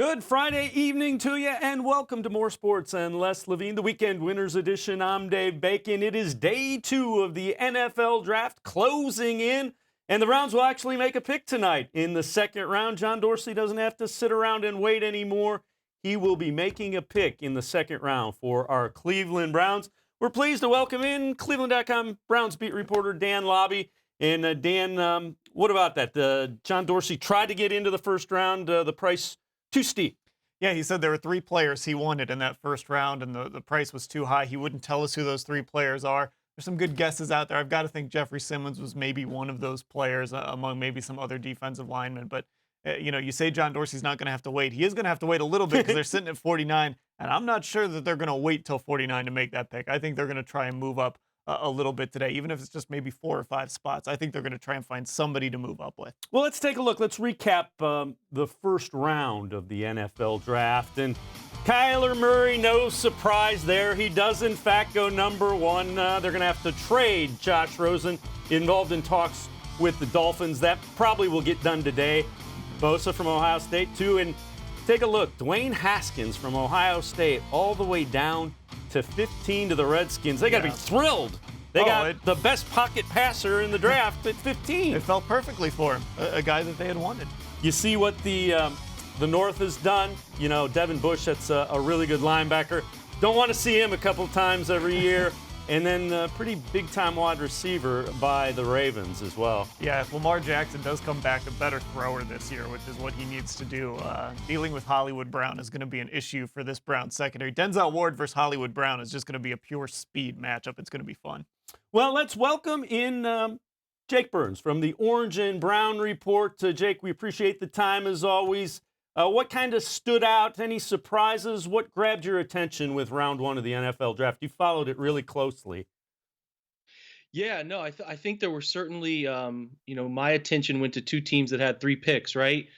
Good Friday evening to you, and welcome to More Sports and Les Levine, the Weekend Winners Edition. I'm Dave Bacon. It is day 2 of the NFL Draft closing in, and the Browns will actually make a pick tonight in the second round. John Dorsey doesn't have to sit around and wait anymore. He will be making a pick in the second round for our Cleveland Browns. We're pleased to welcome in cleveland.com Browns beat reporter Dan Labbe. And Dan, what about that? John Dorsey tried to get into the first round. The price too steep. Yeah, he said there were 3 players he wanted in that first round, and the price was too high. He wouldn't tell us who those 3 players are. There's some good guesses out there. I've got to think Jeffrey Simmons was maybe one of those players among maybe some other defensive linemen. But, you say John Dorsey's not going to have to wait. He is going to have to wait a little bit because they're sitting at 49, and I'm not sure that they're going to wait till 49 to make that pick. I think they're going to try and move up a little bit today, even if it's just maybe 4 or 5 spots. I think they're going to try and find somebody to move up with. Well, let's take a look. Let's recap the first round of the NFL Draft. And Kyler Murray, no surprise there. He does, in fact, go number 1. They're going to have to trade Josh Rosen, involved in talks with the Dolphins. That probably will get done today. Bosa from Ohio State, too. And take a look. Dwayne Haskins from Ohio State all the way down to 15 to the Redskins. They got to be thrilled. They got the best pocket passer in the draft at 15. It felt perfectly for him, a guy that they had wanted. You see what the North has done. Devin Bush, that's a really good linebacker. Don't want to see him a couple times every year. And then a pretty big-time wide receiver by the Ravens as well. Yeah, if Lamar Jackson does come back a better thrower this year, which is what he needs to do, dealing with Hollywood Brown is going to be an issue for this Browns secondary. Denzel Ward versus Hollywood Brown is just going to be a pure speed matchup. It's going to be fun. Well, let's welcome in Jake Burns from the Orange and Brown Report. Jake, we appreciate the time as always. What kind of stood out? Any surprises? What grabbed your attention with round 1 of the NFL Draft? You followed it really closely. Yeah, no, I think there were certainly, my attention went to 2 teams that had 3 picks, right?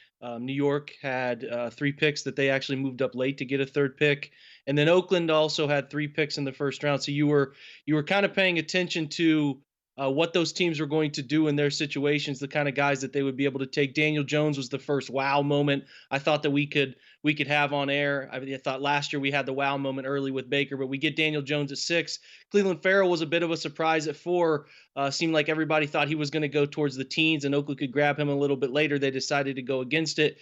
New York had 3 picks that they actually moved up late to get a 3rd pick. And then Oakland also had 3 picks in the first round. So you were kind of paying attention to what those teams were going to do in their situations, the kind of guys that they would be able to take. Daniel Jones was the first wow moment I thought that we could have on air. I thought last year we had the wow moment early with Baker, but we get Daniel Jones at 6. Cleveland Farrell was a bit of a surprise at 4. Seemed like everybody thought he was going to go towards the teens, and Oakland could grab him a little bit later. They decided to go against it.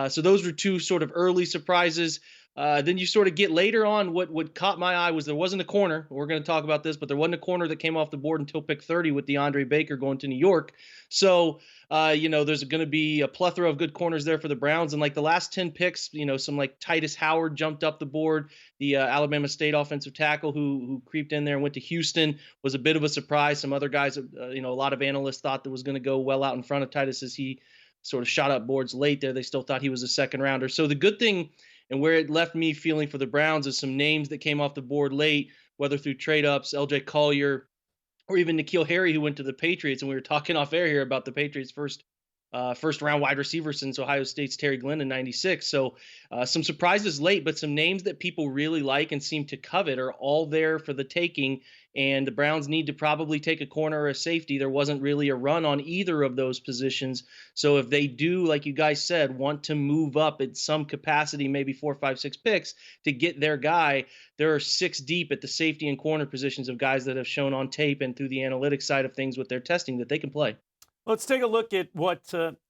So those were 2 sort of early surprises. Then you sort of get later on, what caught my eye was there wasn't a corner. We're going to talk about this, but there wasn't a corner that came off the board until pick 30 with DeAndre Baker going to New York. So, there's going to be a plethora of good corners there for the Browns. And like the last 10 picks, some like Titus Howard jumped up the board. The Alabama State offensive tackle who creeped in there and went to Houston was a bit of a surprise. Some other guys, a lot of analysts thought that was going to go well out in front of Titus as he sort of shot up boards late there. They still thought he was a second rounder. So the good thing, and where it left me feeling for the Browns, is some names that came off the board late, whether through trade-ups, L.J. Collier, or even N'Keal Harry, who went to the Patriots. And we were talking off air here about the Patriots' first-round wide receiver since Ohio State's Terry Glenn in '96. So some surprises late, but some names that people really like and seem to covet are all there for the taking. And the Browns need to probably take a corner or a safety. There wasn't really a run on either of those positions. So if they do, like you guys said, want to move up at some capacity, maybe 4, 5, 6 picks to get their guy, there are 6 deep at the safety and corner positions of guys that have shown on tape and through the analytics side of things with their testing that they can play. Let's take a look at what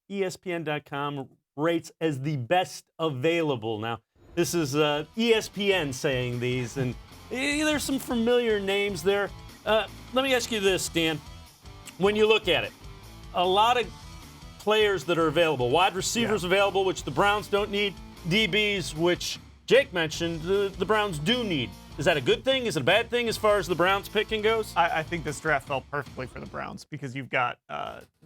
ESPN.com rates as the best available. Now, this is ESPN saying these, and there's some familiar names there. Let me ask you this, Dan. When you look at it, a lot of players that are available, wide receivers available, which the Browns don't need, DBs, which Jake mentioned, the Browns do need. Is that a good thing? Is it a bad thing as far as the Browns picking goes? I think this draft fell perfectly for the Browns because you've got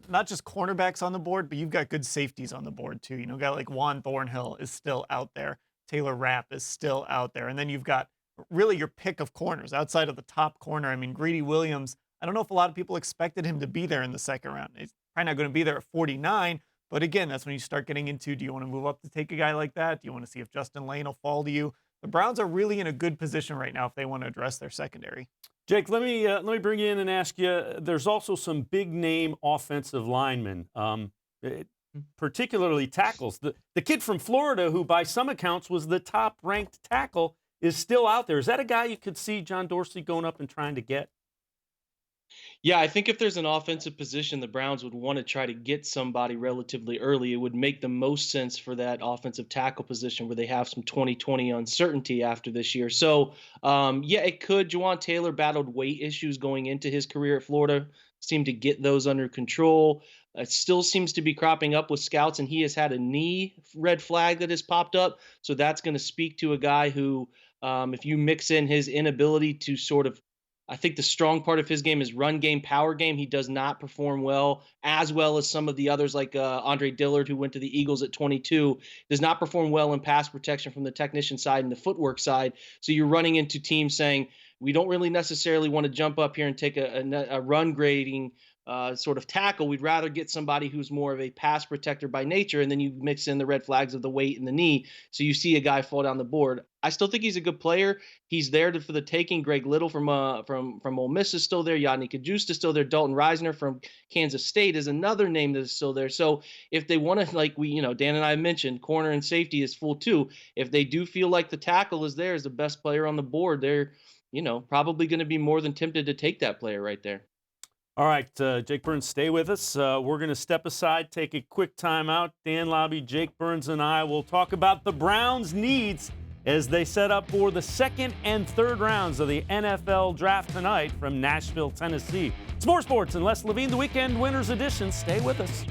not just cornerbacks on the board, but you've got good safeties on the board too. A guy like Juan Thornhill is still out there. Taylor Rapp is still out there. And then you've got really your pick of corners outside of the top corner. I mean, Greedy Williams, I don't know if a lot of people expected him to be there in the second round. He's probably not going to be there at 49. But again, that's when you start getting into, do you want to move up to take a guy like that? Do you want to see if Justin Lane will fall to you? The Browns are really in a good position right now if they want to address their secondary. Jake, let me bring you in and ask you, there's also some big-name offensive linemen. particularly tackles. The kid from Florida, who by some accounts was the top ranked tackle, is still out there. Is that a guy you could see John Dorsey going up and trying to get? Yeah, I think if there's an offensive position the Browns would want to try to get somebody relatively early, it would make the most sense for that offensive tackle position where they have some 2020 uncertainty after this year. So, yeah, it could. Jawan Taylor battled weight issues going into his career at Florida, seemed to get those under control. It still seems to be cropping up with scouts, and he has had a knee red flag that has popped up. So that's going to speak to a guy who, if you mix in his inability to sort of I think the strong part of his game is run game, power game. He does not perform well as some of the others like Andre Dillard, who went to the Eagles at 22, does not perform well in pass protection from the technician side and the footwork side. So you're running into teams saying, we don't really necessarily want to jump up here and take a run grading sort of tackle. We'd rather get somebody who's more of a pass protector by nature, and then you mix in the red flags of the weight and the knee, so you see a guy fall down the board. I still think he's a good player. He's there for the taking. Greg Little from Ole Miss is still there. Yannick Kajusta is still there. Dalton Reisner from Kansas State is another name that is still there. So if they want to, like Dan and I mentioned, corner and safety is full too. If they do feel like the tackle is there as the best player on the board, they're probably going to be more than tempted to take that player right there. All right, Jake Burns, stay with us. We're going to step aside, take a quick timeout. Dan Labbe, Jake Burns, and I will talk about the Browns' needs as they set up for the second and third rounds of the NFL Draft tonight from Nashville, Tennessee. It's more sports and Les Levine, the Weekend Winners Edition. Stay with us.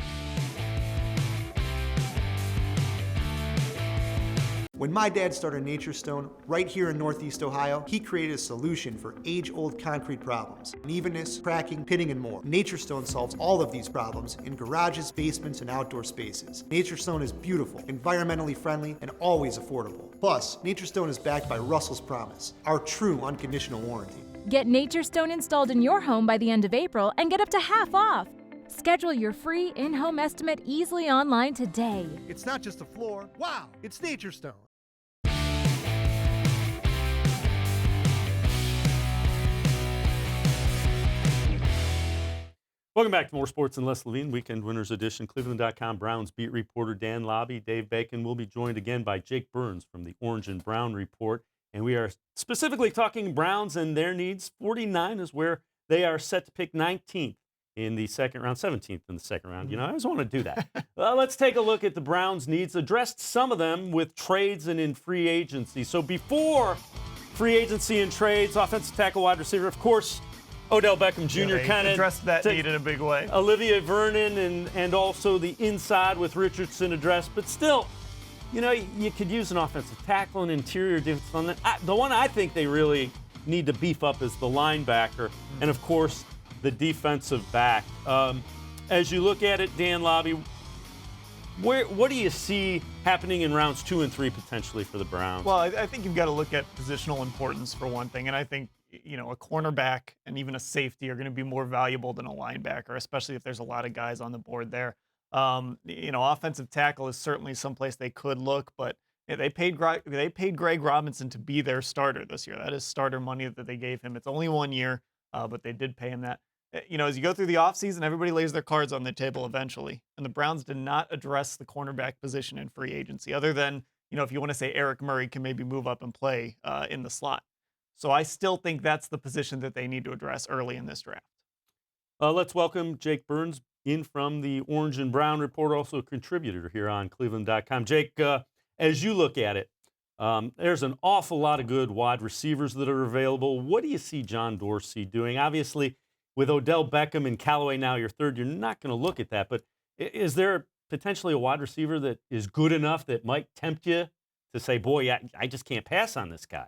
When my dad started Nature Stone right here in Northeast Ohio, he created a solution for age-old concrete problems: unevenness, cracking, pitting, and more. Nature Stone solves all of these problems in garages, basements, and outdoor spaces. Nature Stone is beautiful, environmentally friendly, and always affordable. Plus, Nature Stone is backed by Russell's Promise, our true unconditional warranty. Get Nature Stone installed in your home by the end of April and get up to half off. Schedule your free in-home estimate easily online today. It's not just a floor. Wow, it's Nature Stone. Welcome back to More Sports and Les Levine, Weekend Winners Edition. Cleveland.com Browns beat reporter Dan Labbe. Dave Bacon will be joined again by Jake Burns from the Orange and Brown Report. And we are specifically talking Browns and their needs. 49 is where they are set to pick 19th in the second round, 17th in the second round. I always want to do that. Well, let's take a look at the Browns' needs. Addressed some of them with trades and in free agency. So before free agency and trades, offensive tackle, wide receiver, of course, Odell Beckham Jr. kind of addressed that need in a big way. Olivia Vernon and also the inside with Richardson addressed. But still, you could use an offensive tackle and interior defense on that. The one I think they really need to beef up is the linebacker. And, of course, the defensive back. As you look at it, Dan Labbe, what do you see happening in rounds 2 and 3 potentially for the Browns? Well, I think you've got to look at positional importance for one thing, and I think a cornerback and even a safety are going to be more valuable than a linebacker, especially if there's a lot of guys on the board there. Offensive tackle is certainly someplace they could look, but they paid Greg Robinson to be their starter this year. That is starter money that they gave him. It's only 1 year, but they did pay him that. As you go through the offseason, everybody lays their cards on the table eventually. And the Browns did not address the cornerback position in free agency, other than, if you want to say Eric Murray can maybe move up and play in the slot. So I still think that's the position that they need to address early in this draft. Let's welcome Jake Burns in from the Orange and Brown Report, also a contributor here on cleveland.com. Jake, as you look at it, there's an awful lot of good wide receivers that are available. What do you see John Dorsey doing? Obviously, with Odell Beckham and Callaway now your third, you're not going to look at that. But is there potentially a wide receiver that is good enough that might tempt you to say, boy, I just can't pass on this guy?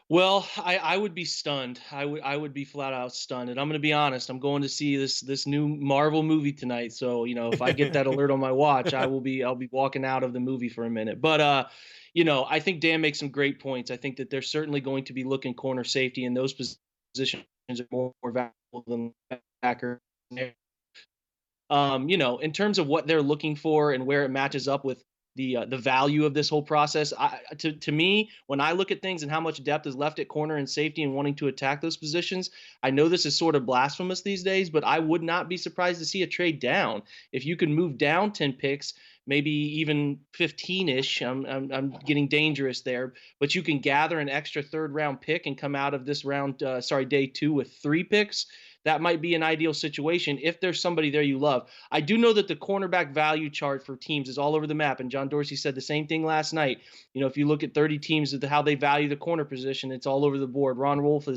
Well, I would be stunned. I would be flat out stunned. And I'm going to be honest. I'm going to see this new Marvel movie tonight. So if I get that alert on my watch, I'll be walking out of the movie for a minute. But I think Dan makes some great points. I think that they're certainly going to be looking corner safety, and those positions are more valuable than backer. In terms of what they're looking for and where it matches up with the value of this whole process. To me, when I look at things and how much depth is left at corner and safety and wanting to attack those positions, I know this is sort of blasphemous these days, but I would not be surprised to see a trade down. If you can move down 10 picks, maybe even 15-ish. I'm getting dangerous there, but you can gather an extra third round pick and come out of this day 2 with 3 picks. That might be an ideal situation if there's somebody there you love. I do know that the cornerback value chart for teams is all over the map, and John Dorsey said the same thing last night. If you look at 30 teams, how they value the corner position, it's all over the board. Ron Wolf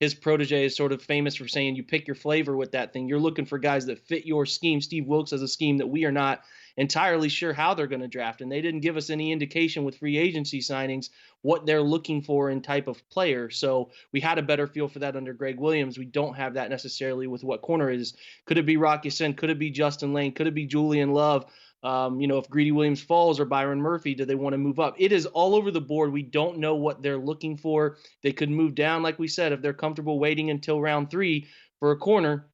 his protege is sort of famous for saying you pick your flavor with that thing. You're looking for guys that fit your scheme. Steve Wilkes has a scheme that we are not entirely sure how they're going to draft, and they didn't give us any indication with free agency signings what they're looking for in type of player. So we had a better feel for that under Greg Williams. We don't have that necessarily with what corner is. Could it be Rocky Sin? Could it be Justin Lane? Could it be Julian Love? If Greedy Williams falls or Byron Murphy, do they want to move up? It is all over the board. We don't know what they're looking for. They could move down, like we said, if they're comfortable waiting until round 3 for a corner,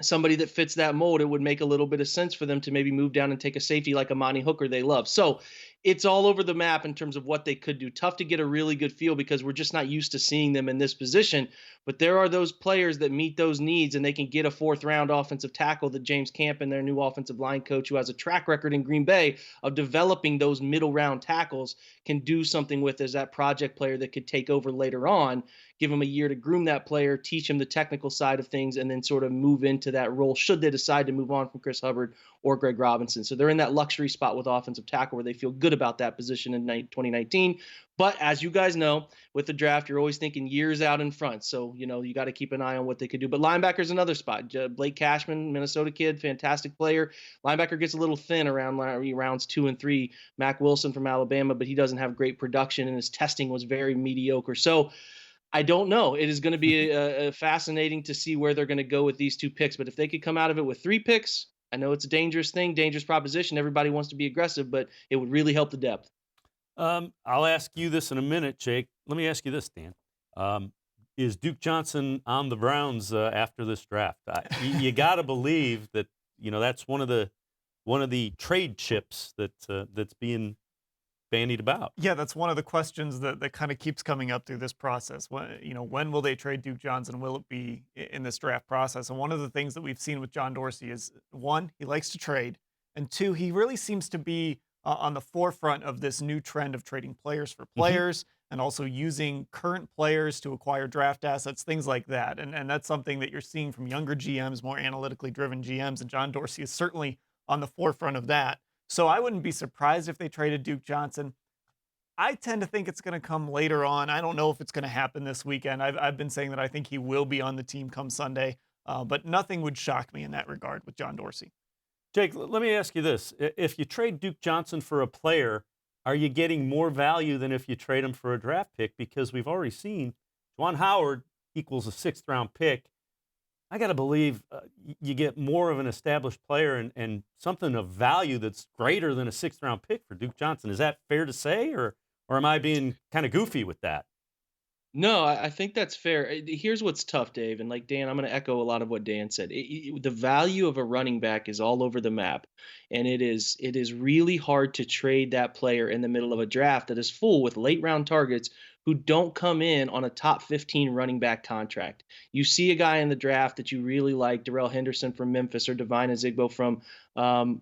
somebody that fits that mold. It would make a little bit of sense for them to maybe move down and take a safety like Amani Hooker they love. So it's all over the map in terms of what they could do. Tough to get a really good feel because we're just not used to seeing them in this position. But there are those players that meet those needs, and they can get a 4th-round offensive tackle that James Campen, their new offensive line coach, who has a track record in Green Bay of developing those middle-round tackles, can do something with as that project player that could take over later on. Give him a year to groom that player, teach him the technical side of things, and then sort of move into that role should they decide to move on from Chris Hubbard or Greg Robinson. So they're in that luxury spot with offensive tackle where they feel good about that position in 2019. But as you guys know, with the draft, you're always thinking years out in front. So, you got to keep an eye on what they could do. But linebacker's another spot. Blake Cashman, Minnesota kid, fantastic player. Linebacker gets a little thin around rounds 2 and 3. Mac Wilson from Alabama, but he doesn't have great production, and his testing was very mediocre. So I don't know. It is going to be fascinating to see where they're going to go with these 2 picks. But if they could come out of it with 3 picks, I know it's a dangerous thing, dangerous proposition. Everybody wants to be aggressive, but it would really help the depth. I'll ask you this in a minute, Jake. Let me ask you this, Dan. Is Duke Johnson on the Browns after this draft? You got to believe that that's one of the trade chips that's being bandied about. Yeah, that's one of the questions that kind of keeps coming up through this process. When will they trade Duke Johnson? Will it be in this draft process? And one of the things that we've seen with John Dorsey is, 1, he likes to trade, and 2, he really seems to be on the forefront of this new trend of trading players for players, and also using current players to acquire draft assets, things like that. And that's something that you're seeing from younger GMs, more analytically driven GMs, and John Dorsey is certainly on the forefront of that. So I wouldn't be surprised if they traded Duke Johnson. I tend to think it's going to come later on. I don't know if it's going to happen this weekend. I've been saying that I think he will be on the team come Sunday, but nothing would shock me in that regard with John Dorsey. Jake, let me ask you this. If you trade Duke Johnson for a player, are you getting more value than if you trade him for a draft pick? Because we've already seen Juwan Howard equals a 6th-round pick. I got to believe you get more of an established player and something of value that's greater than a 6th-round pick for Duke Johnson. Is that fair to say, or am I being kind of goofy with that? No, I think that's fair. Here's what's tough, Dave, and like Dan, I'm going to echo a lot of what Dan said. The value of a running back is all over the map, and it is really hard to trade that player in the middle of a draft that is full with late-round targets who don't come in on a top 15 running back contract. You see a guy in the draft that you really like, Darrell Henderson from Memphis or Devine Ezigbo from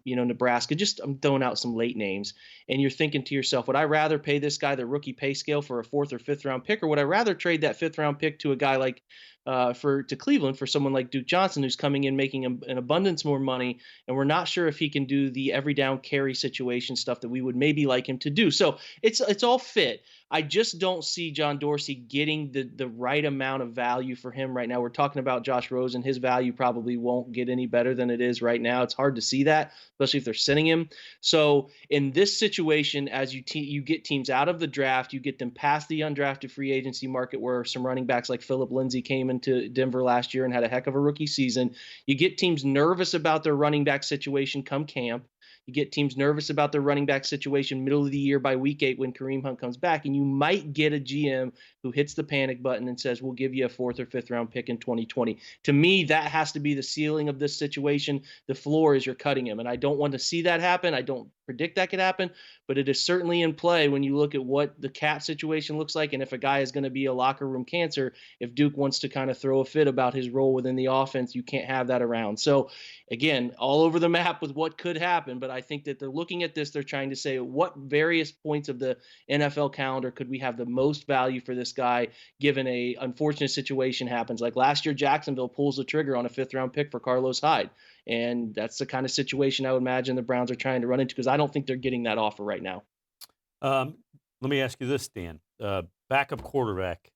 Nebraska. Just I'm throwing out some late names. And you're thinking to yourself, would I rather pay this guy the rookie pay scale for a 4th or 5th round pick, or would I rather trade that 5th round pick to a guy like to Cleveland for someone like Duke Johnson, who's coming in making an abundance more money, and we're not sure if he can do the every down carry situation stuff that we would maybe like him to do. So it's all fit. I just don't see John Dorsey getting the right amount of value for him right now. We're talking about Josh Rosen. His value probably won't get any better than it is right now. It's hard to see that, especially if they're sitting him. So in this situation, as you get teams out of the draft, you get them past the undrafted free agency market where some running backs like Philip Lindsay came into Denver last year and had a heck of a rookie season. You get teams nervous about their running back situation come camp. You get teams nervous about their running back situation middle of the year by week 8 when Kareem Hunt comes back, and you might get a GM who hits the panic button and says, we'll give you a 4th or 5th round pick in 2020. To me, that has to be the ceiling of this situation. The floor is you're cutting him, and I don't want to see that happen. I don't predict that could happen, but it is certainly in play when you look at what the cap situation looks like, and if a guy is going to be a locker room cancer, if Duke wants to kind of throw a fit about his role within the offense, you can't have that around. So again, all over the map with what could happen, but I think that they're looking at this, they're trying to say what various points of the NFL calendar could we have the most value for this guy given a unfortunate situation happens. Like last year, Jacksonville pulls the trigger on a 5th round pick for Carlos Hyde. And that's the kind of situation I would imagine the Browns are trying to run into, because I don't think they're getting that offer right now. Let me ask you this, Dan. Backup quarterback.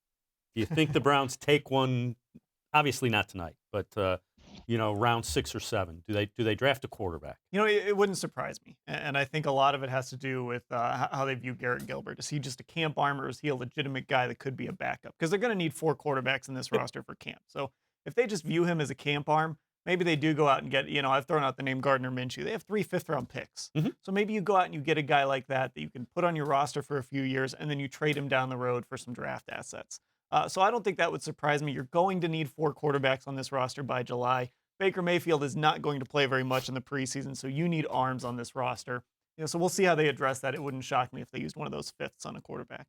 Do you think the Browns take one? Obviously not tonight, but round 6 or 7. Do they draft a quarterback? It wouldn't surprise me, and I think a lot of it has to do with how they view Garrett Gilbert. Is he just a camp arm, or is he a legitimate guy that could be a backup? Because they're going to need 4 quarterbacks in this roster for camp. So if they just view him as a camp arm, maybe they do go out and get, I've thrown out the name Gardner Minshew. They have 3 5th-round picks. Mm-hmm. So maybe you go out and you get a guy like that you can put on your roster for a few years, and then you trade him down the road for some draft assets. So I don't think that would surprise me. You're going to need 4 quarterbacks on this roster by July. Baker Mayfield is not going to play very much in the preseason, so you need arms on this roster. So we'll see how they address that. It wouldn't shock me if they used one of those 5ths on a quarterback.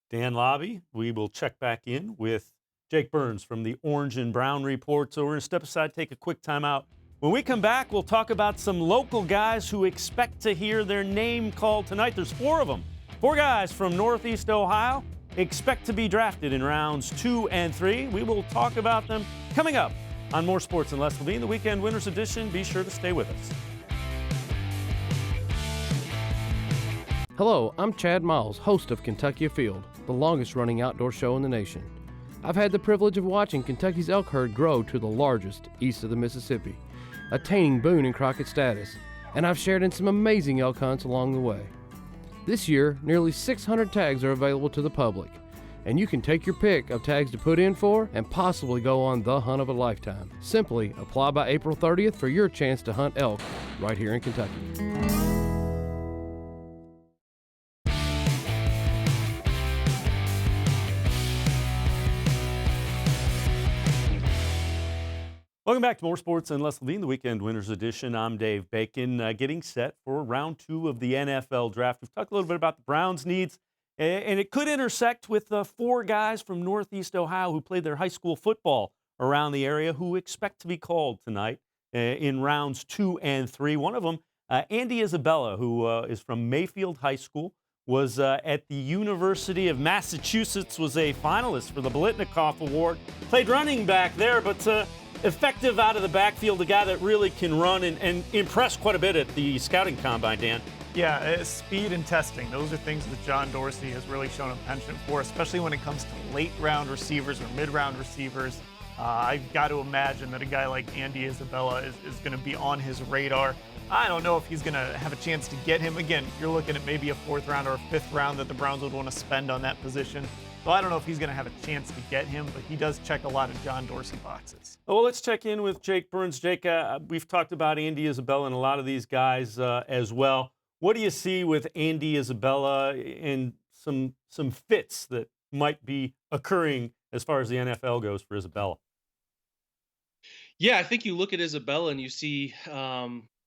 Dan Labbe, we will check back in with Jake Burns from the Orange and Brown Report. So we're going to step aside, take a quick timeout. When we come back, we'll talk about some local guys who expect to hear their name called tonight. There's 4 of them. 4 guys from Northeast Ohio expect to be drafted in rounds 2 and 3. We will talk about them coming up on More Sports and Les Levine, the Weekend Winners Edition. Be sure to stay with us. Hello, I'm Chad Miles, host of Kentucky Afield, the longest-running outdoor show in the nation. I've had the privilege of watching Kentucky's elk herd grow to the largest east of the Mississippi, attaining Boone and Crockett status, and I've shared in some amazing elk hunts along the way. This year, nearly 600 tags are available to the public, and you can take your pick of tags to put in for and possibly go on the hunt of a lifetime. Simply apply by April 30th for your chance to hunt elk right here in Kentucky. Welcome back to More Sports and Les Levine, the Weekend Winners Edition. I'm Dave Bacon, getting set for round 2 of the NFL Draft. We've talked a little bit about the Browns' needs, and it could intersect with 4 guys from Northeast Ohio who played their high school football around the area who expect to be called tonight in rounds 2 and 3. One of them, Andy Isabella, who is from Mayfield High School, was at the University of Massachusetts, was a finalist for the Blitnikoff Award, played running back there, but effective out of the backfield, a guy that really can run and impress quite a bit at the scouting combine, Dan. Yeah, speed and testing. Those are things that John Dorsey has really shown a penchant for, especially when it comes to late-round receivers or mid-round receivers. I've got to imagine that a guy like Andy Isabella is going to be on his radar. I don't know if he's going to have a chance to get him. Again, you're looking at maybe a 4th round or a 5th round that the Browns would want to spend on that position. So I don't know if he's going to have a chance to get him, but he does check a lot of John Dorsey boxes. Well, let's check in with Jake Burns. Jake, we've talked about Andy Isabella and a lot of these guys as well. What do you see with Andy Isabella and some fits that might be occurring as far as the NFL goes for Isabella? Yeah, I think you look at Isabella and you see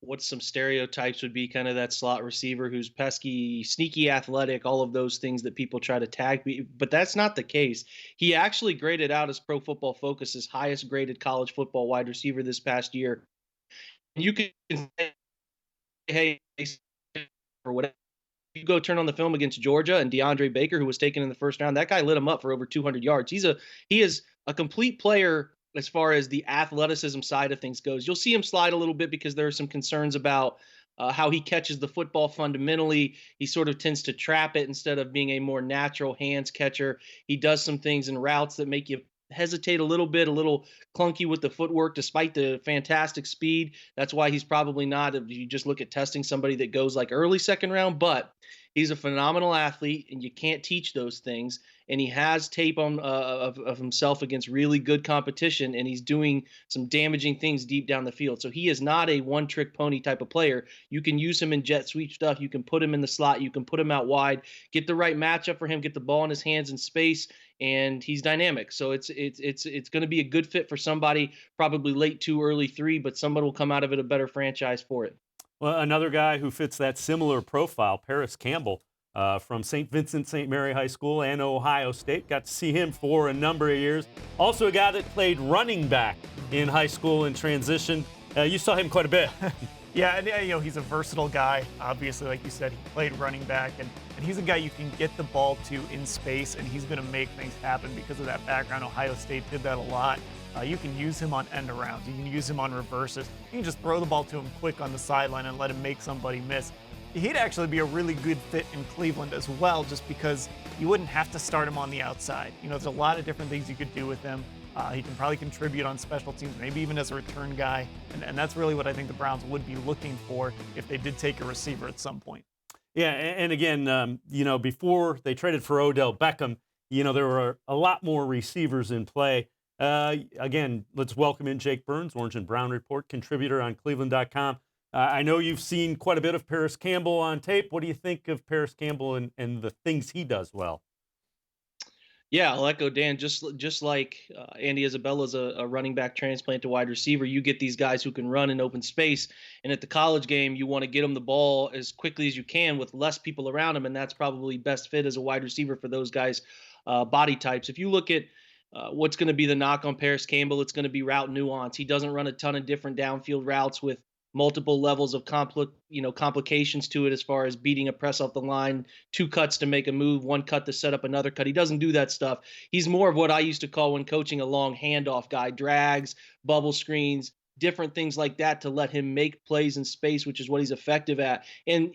what some stereotypes would be, kind of that slot receiver who's pesky, sneaky, athletic, all of those things that people try to tag. But that's not the case. He actually graded out as Pro Football Focus's highest graded college football wide receiver this past year. And you can say, hey, or whatever. You go turn on the film against Georgia and DeAndre Baker, who was taken in the 1st round, that guy lit him up for over 200 yards. He is a complete player as far as the athleticism side of things goes. You'll see him slide a little bit because there are some concerns about how he catches the football fundamentally. He sort of tends to trap it instead of being a more natural hands catcher. He does some things in routes that make you hesitate a little bit, a little clunky with the footwork, despite the fantastic speed. That's why he's probably not, if you just look at testing, somebody that goes like early 2nd round. But He's a phenomenal athlete, and you can't teach those things. And he has tape on of himself against really good competition, and he's doing some damaging things deep down the field. So he is not a one-trick pony type of player. You can use him in jet sweep stuff. You can put him in the slot. You can put him out wide. Get the right matchup for him. Get the ball in his hands in space, and he's dynamic. So it's going to be a good fit for somebody, probably late 2, early 3, but somebody will come out of it a better franchise for it. Well, another guy who fits that similar profile, Paris Campbell, from St. Vincent St. Mary High School and Ohio State. Got to see him for a number of years. Also a guy that played running back in high school and transitioned. You saw him quite a bit. Yeah, and he's a versatile guy. Obviously, like you said, he played running back, and he's a guy you can get the ball to in space, and he's going to make things happen because of that background. Ohio State did that a lot. You can use him on end arounds. You can use him on reverses. You can just throw the ball to him quick on the sideline and let him make somebody miss. He'd actually be a really good fit in Cleveland as well, just because you wouldn't have to start him on the outside. There's a lot of different things you could do with him. He can probably contribute on special teams, maybe even as a return guy. And that's really what I think the Browns would be looking for if they did take a receiver at some point. Yeah, and again, before they traded for Odell Beckham, there were a lot more receivers in play. Again, let's welcome in Jake Burns, Orange and Brown Report contributor on cleveland.com. I know you've seen quite a bit of Paris Campbell on tape. What do you think of Paris Campbell and the things he does well? Yeah, I'll echo Dan. Just like Andy Isabella's a running back transplant to wide receiver, you get these guys who can run in open space. And at the college game, you want to get them the ball as quickly as you can with less people around them, and that's probably best fit as a wide receiver for those guys' body types. If you look at what's going to be the knock on Paris Campbell, it's going to be route nuance. He doesn't run a ton of different downfield routes with multiple levels of complications to it, as far as beating a press off the line, 2 cuts to make a move, 1 cut to set up another cut. He doesn't do that stuff. He's more of what I used to call, when coaching, a long handoff guy, drags, bubble screens, different things like that to let him make plays in space, which is what he's effective at. And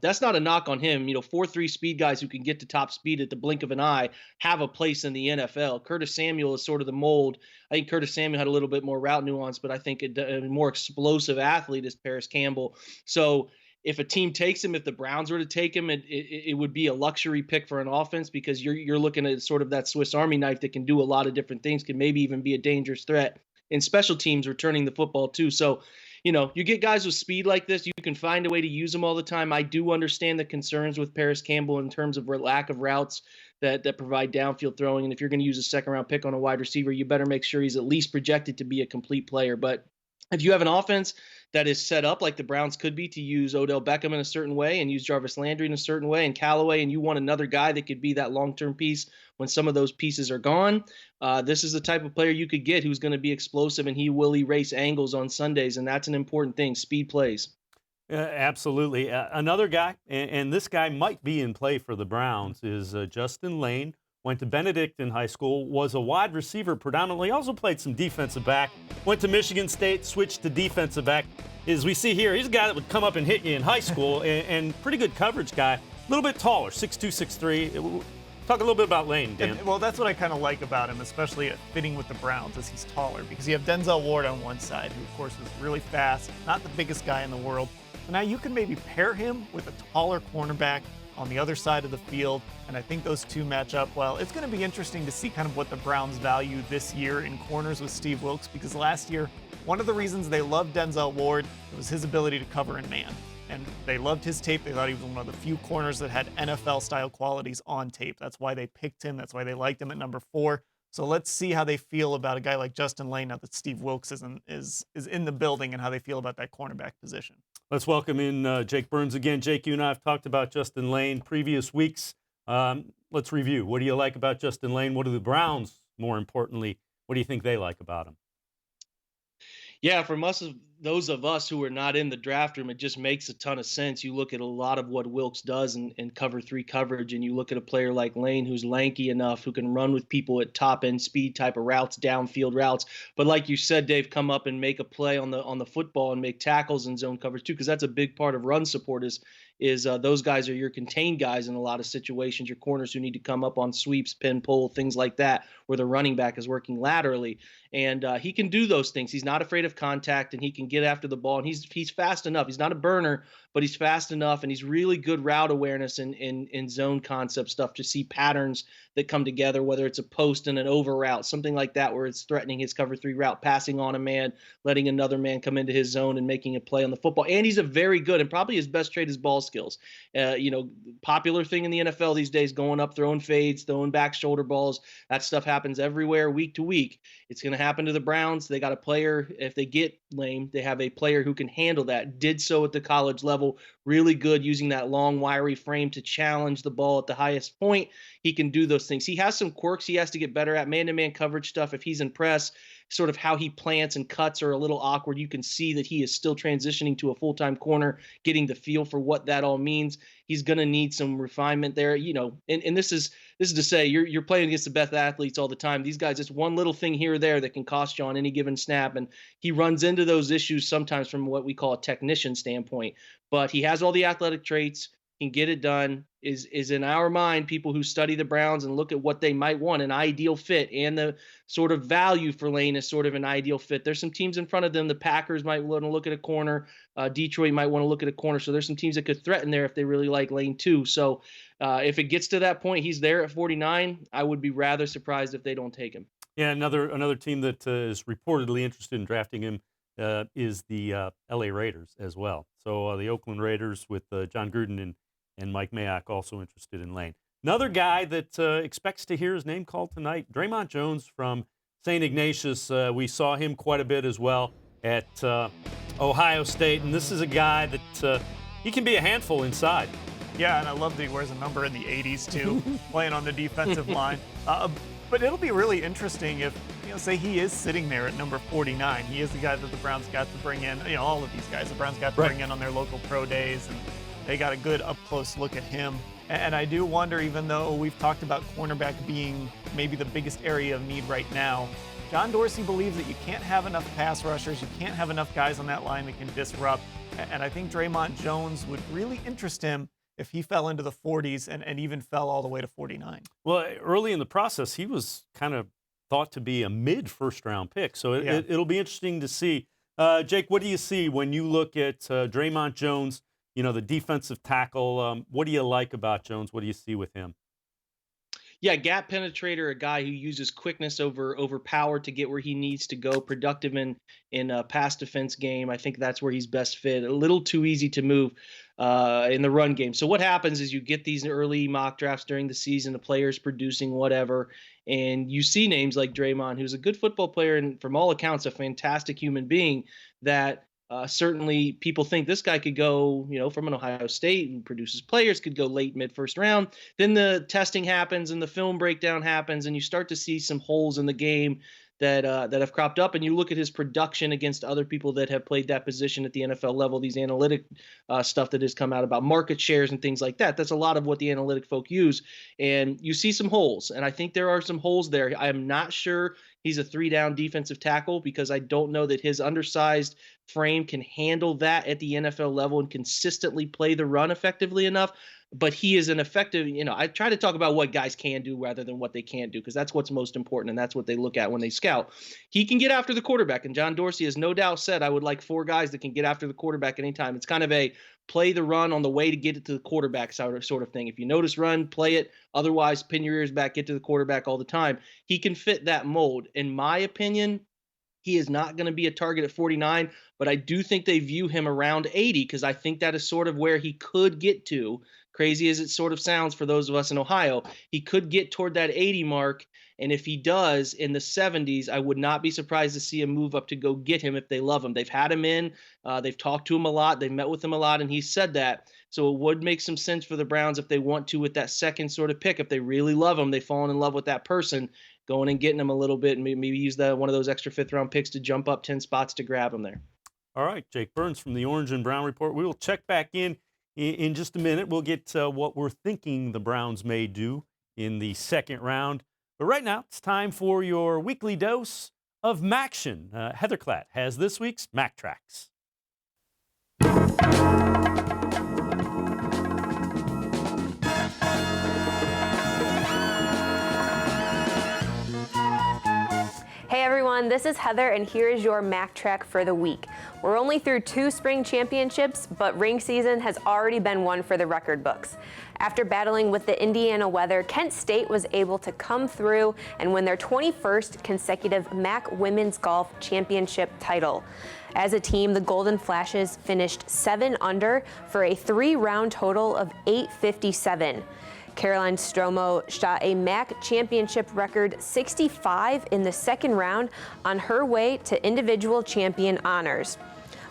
that's not a knock on him. 4.3 speed guys who can get to top speed at the blink of an eye have a place in the NFL. Curtis Samuel is sort of the mold. I think Curtis Samuel had a little bit more route nuance, but I think a more explosive athlete is Paris Campbell. So if a team takes him, if the Browns were to take him, it would be a luxury pick for an offense, because you're looking at sort of that Swiss Army knife that can do a lot of different things, can maybe even be a dangerous threat in special teams, returning the football too. So, you get guys with speed like this, you can find a way to use them all the time. I do understand the concerns with Paris Campbell in terms of lack of routes that provide downfield throwing. And if you're going to use a second-round pick on a wide receiver, you better make sure he's at least projected to be a complete player. But if you have an offense that is set up like the Browns could be, to use Odell Beckham in a certain way and use Jarvis Landry in a certain way and Callaway, and you want another guy that could be that long-term piece when some of those pieces are gone, this is the type of player you could get who's going to be explosive, and he will erase angles on Sundays, and that's an important thing, speed plays. Absolutely. Another guy, and this guy might be in play for the Browns, is Justin Lane. Went to Benedictine High School, was a wide receiver predominantly, also played some defensive back. Went to Michigan State, switched to defensive back. As we see here, he's a guy that would come up and hit you in high school, and pretty good coverage guy. A little bit taller, 6'2", 6'3". Talk a little bit about Lane, Dan. Well, that's what I kind of like about him, especially fitting with the Browns, is he's taller, because you have Denzel Ward on one side, who of course is really fast, not the biggest guy in the world. So now you can maybe pair him with a taller cornerback on the other side of the field, and I think those two match up well. It's going to be interesting to see kind of what the Browns value this year in corners with Steve Wilks, because last year, one of the reasons they loved Denzel Ward was his ability to cover in man. And they loved his tape. They thought he was one of the few corners that had NFL-style qualities on tape. That's why they picked him. That's why they liked him at number 4. So let's see how they feel about a guy like Justin Lane now that Steve Wilks is in the building, and how they feel about that cornerback position. Let's welcome in Jake Burns again. Jake, you and I have talked about Justin Lane previous weeks. Let's review. What do you like about Justin Lane? What do the Browns, more importantly, what do you think they like about him? Yeah, from those of us who are not in the draft room, it just makes a ton of sense. You look at a lot of what Wilks does in cover 3 coverage, and you look at a player like Lane, who's lanky enough, who can run with people at top end speed type of routes, downfield routes. But like you said, Dave, come up and make a play on the football and make tackles in zone coverage too, because that's a big part of run support. Is those guys are your contained guys in a lot of situations, your corners who need to come up on sweeps, pin, pull, things like that, where the running back is working laterally. And he can do those things. He's not afraid of contact, and he can get after the ball, and he's fast enough. He's not a burner, but he's fast enough, and he's really good route awareness in zone concept stuff to see patterns that come together, whether it's a post and an over route, something like that, where it's threatening his cover 3 route, passing on a man, letting another man come into his zone and making a play on the football. And he's a very good, and probably his best trait is ball skills. Popular thing in the NFL these days, going up, throwing fades, throwing back shoulder balls. That stuff happens everywhere week to week. It's going to happen to the Browns. They got a player, if they get lame, they have a player who can handle that. Did so at the college level. Really good using that long, wiry frame to challenge the ball at the highest point. He can do those things. He has some quirks he has to get better at. Man-to-man coverage stuff, if he's in press, sort of how he plants and cuts are a little awkward. You can see that he is still transitioning to a full-time corner, getting the feel for what that all means. He's going to need some refinement there, and this is to say you're playing against the best athletes all the time. These guys, just one little thing here or there that can cost you on any given snap, and he runs into those issues sometimes from what we call a technician standpoint. But he has all the athletic traits, can get it done, is in our mind, people who study the Browns and look at what they might want, an ideal fit, and the sort of value for Lane is sort of an ideal fit. There's some teams in front of them. The Packers might want to look at a corner. Detroit might want to look at a corner. So there's some teams that could threaten there if they really like Lane too. So if it gets to that point, he's there at 49. I would be rather surprised if they don't take him. Yeah, another team that is reportedly interested in drafting him is the L.A. Raiders as well. So the Oakland Raiders with John Gruden and Mike Mayock also interested in Lane. Another guy that expects to hear his name called tonight, Draymond Jones from St. Ignatius. We saw him quite a bit as well at Ohio State, and this is a guy that he can be a handful inside. Yeah, and I love that he wears a number in the 80s too, playing on the defensive line. But it'll be really interesting if, say he is sitting there at number 49. He is the guy that the Browns got to bring in, all of these guys the Browns got to bring in on their local pro days, and they got a good up-close look at him. And I do wonder, even though we've talked about cornerback being maybe the biggest area of need right now, John Dorsey believes that you can't have enough pass rushers, you can't have enough guys on that line that can disrupt. And I think Draymond Jones would really interest him if he fell into the 40s and even fell all the way to 49. Well, early in the process, he was kind of thought to be a mid-first-round pick. So it'll be interesting to see. Jake, what do you see when you look at Draymond Jones, the defensive tackle? What do you like about Jones? What do you see with him? Yeah, gap penetrator, a guy who uses quickness over power to get where he needs to go, productive in a pass defense game. I think that's where he's best fit. A little too easy to move in the run game. So what happens is you get these early mock drafts during the season, the players producing whatever, and you see names like Draymond, who's a good football player and from all accounts a fantastic human being, that certainly people think this guy could go, from an Ohio State and produces players, could go late, mid-first round. Then the testing happens and the film breakdown happens, and you start to see some holes in the game that have cropped up. And you look at his production against other people that have played that position at the NFL level, these analytic stuff that has come out about market shares and things like that. That's a lot of what the analytic folk use. And you see some holes, and I think there are some holes there. I am not sure he's a 3-down defensive tackle, because I don't know that his undersized frame can handle that at the NFL level and consistently play the run effectively enough. But he is an effective, I try to talk about what guys can do rather than what they can't do, because that's what's most important, and that's what they look at when they scout. He can get after the quarterback, and John Dorsey has no doubt said, I would like 4 guys that can get after the quarterback anytime. It's kind of a play the run on the way to get it to the quarterback sort of thing. If you notice run, play it. Otherwise, pin your ears back, get to the quarterback all the time. He can fit that mold. In my opinion, he is not going to be a target at 49, but I do think they view him around 80, because I think that is sort of where he could get to. Crazy as it sort of sounds for those of us in Ohio, he could get toward that 80 mark. And if he does in the 70s, I would not be surprised to see him move up to go get him if they love him. They've had him in. They've talked to him a lot. They've met with him a lot, and he said that. So it would make some sense for the Browns if they want to with that second sort of pick. If they really love him, they've fallen in love with that person, going and getting him a little bit and maybe use one of those extra 5th-round picks to jump up 10 spots to grab him there. All right, Jake Burns from the Orange and Brown Report. We will check back in just a minute. We'll get what we're thinking the Browns may do in the second round. But right now, it's time for your weekly dose of Maction. Heather Klatt has this week's Mac Tracks. Hey Hey everyone, this is Heather and here is your Mac Track for the week. We're only through 2 spring championships, but ring season has already been won for the record books. After battling with the Indiana weather, Kent State was able to come through and win their 21st consecutive MAC Women's Golf Championship title. As a team, the Golden Flashes finished 7 under for a 3-round total of 857. Caroline Stromo shot a MAC championship record 65 in the second round on her way to individual champion honors.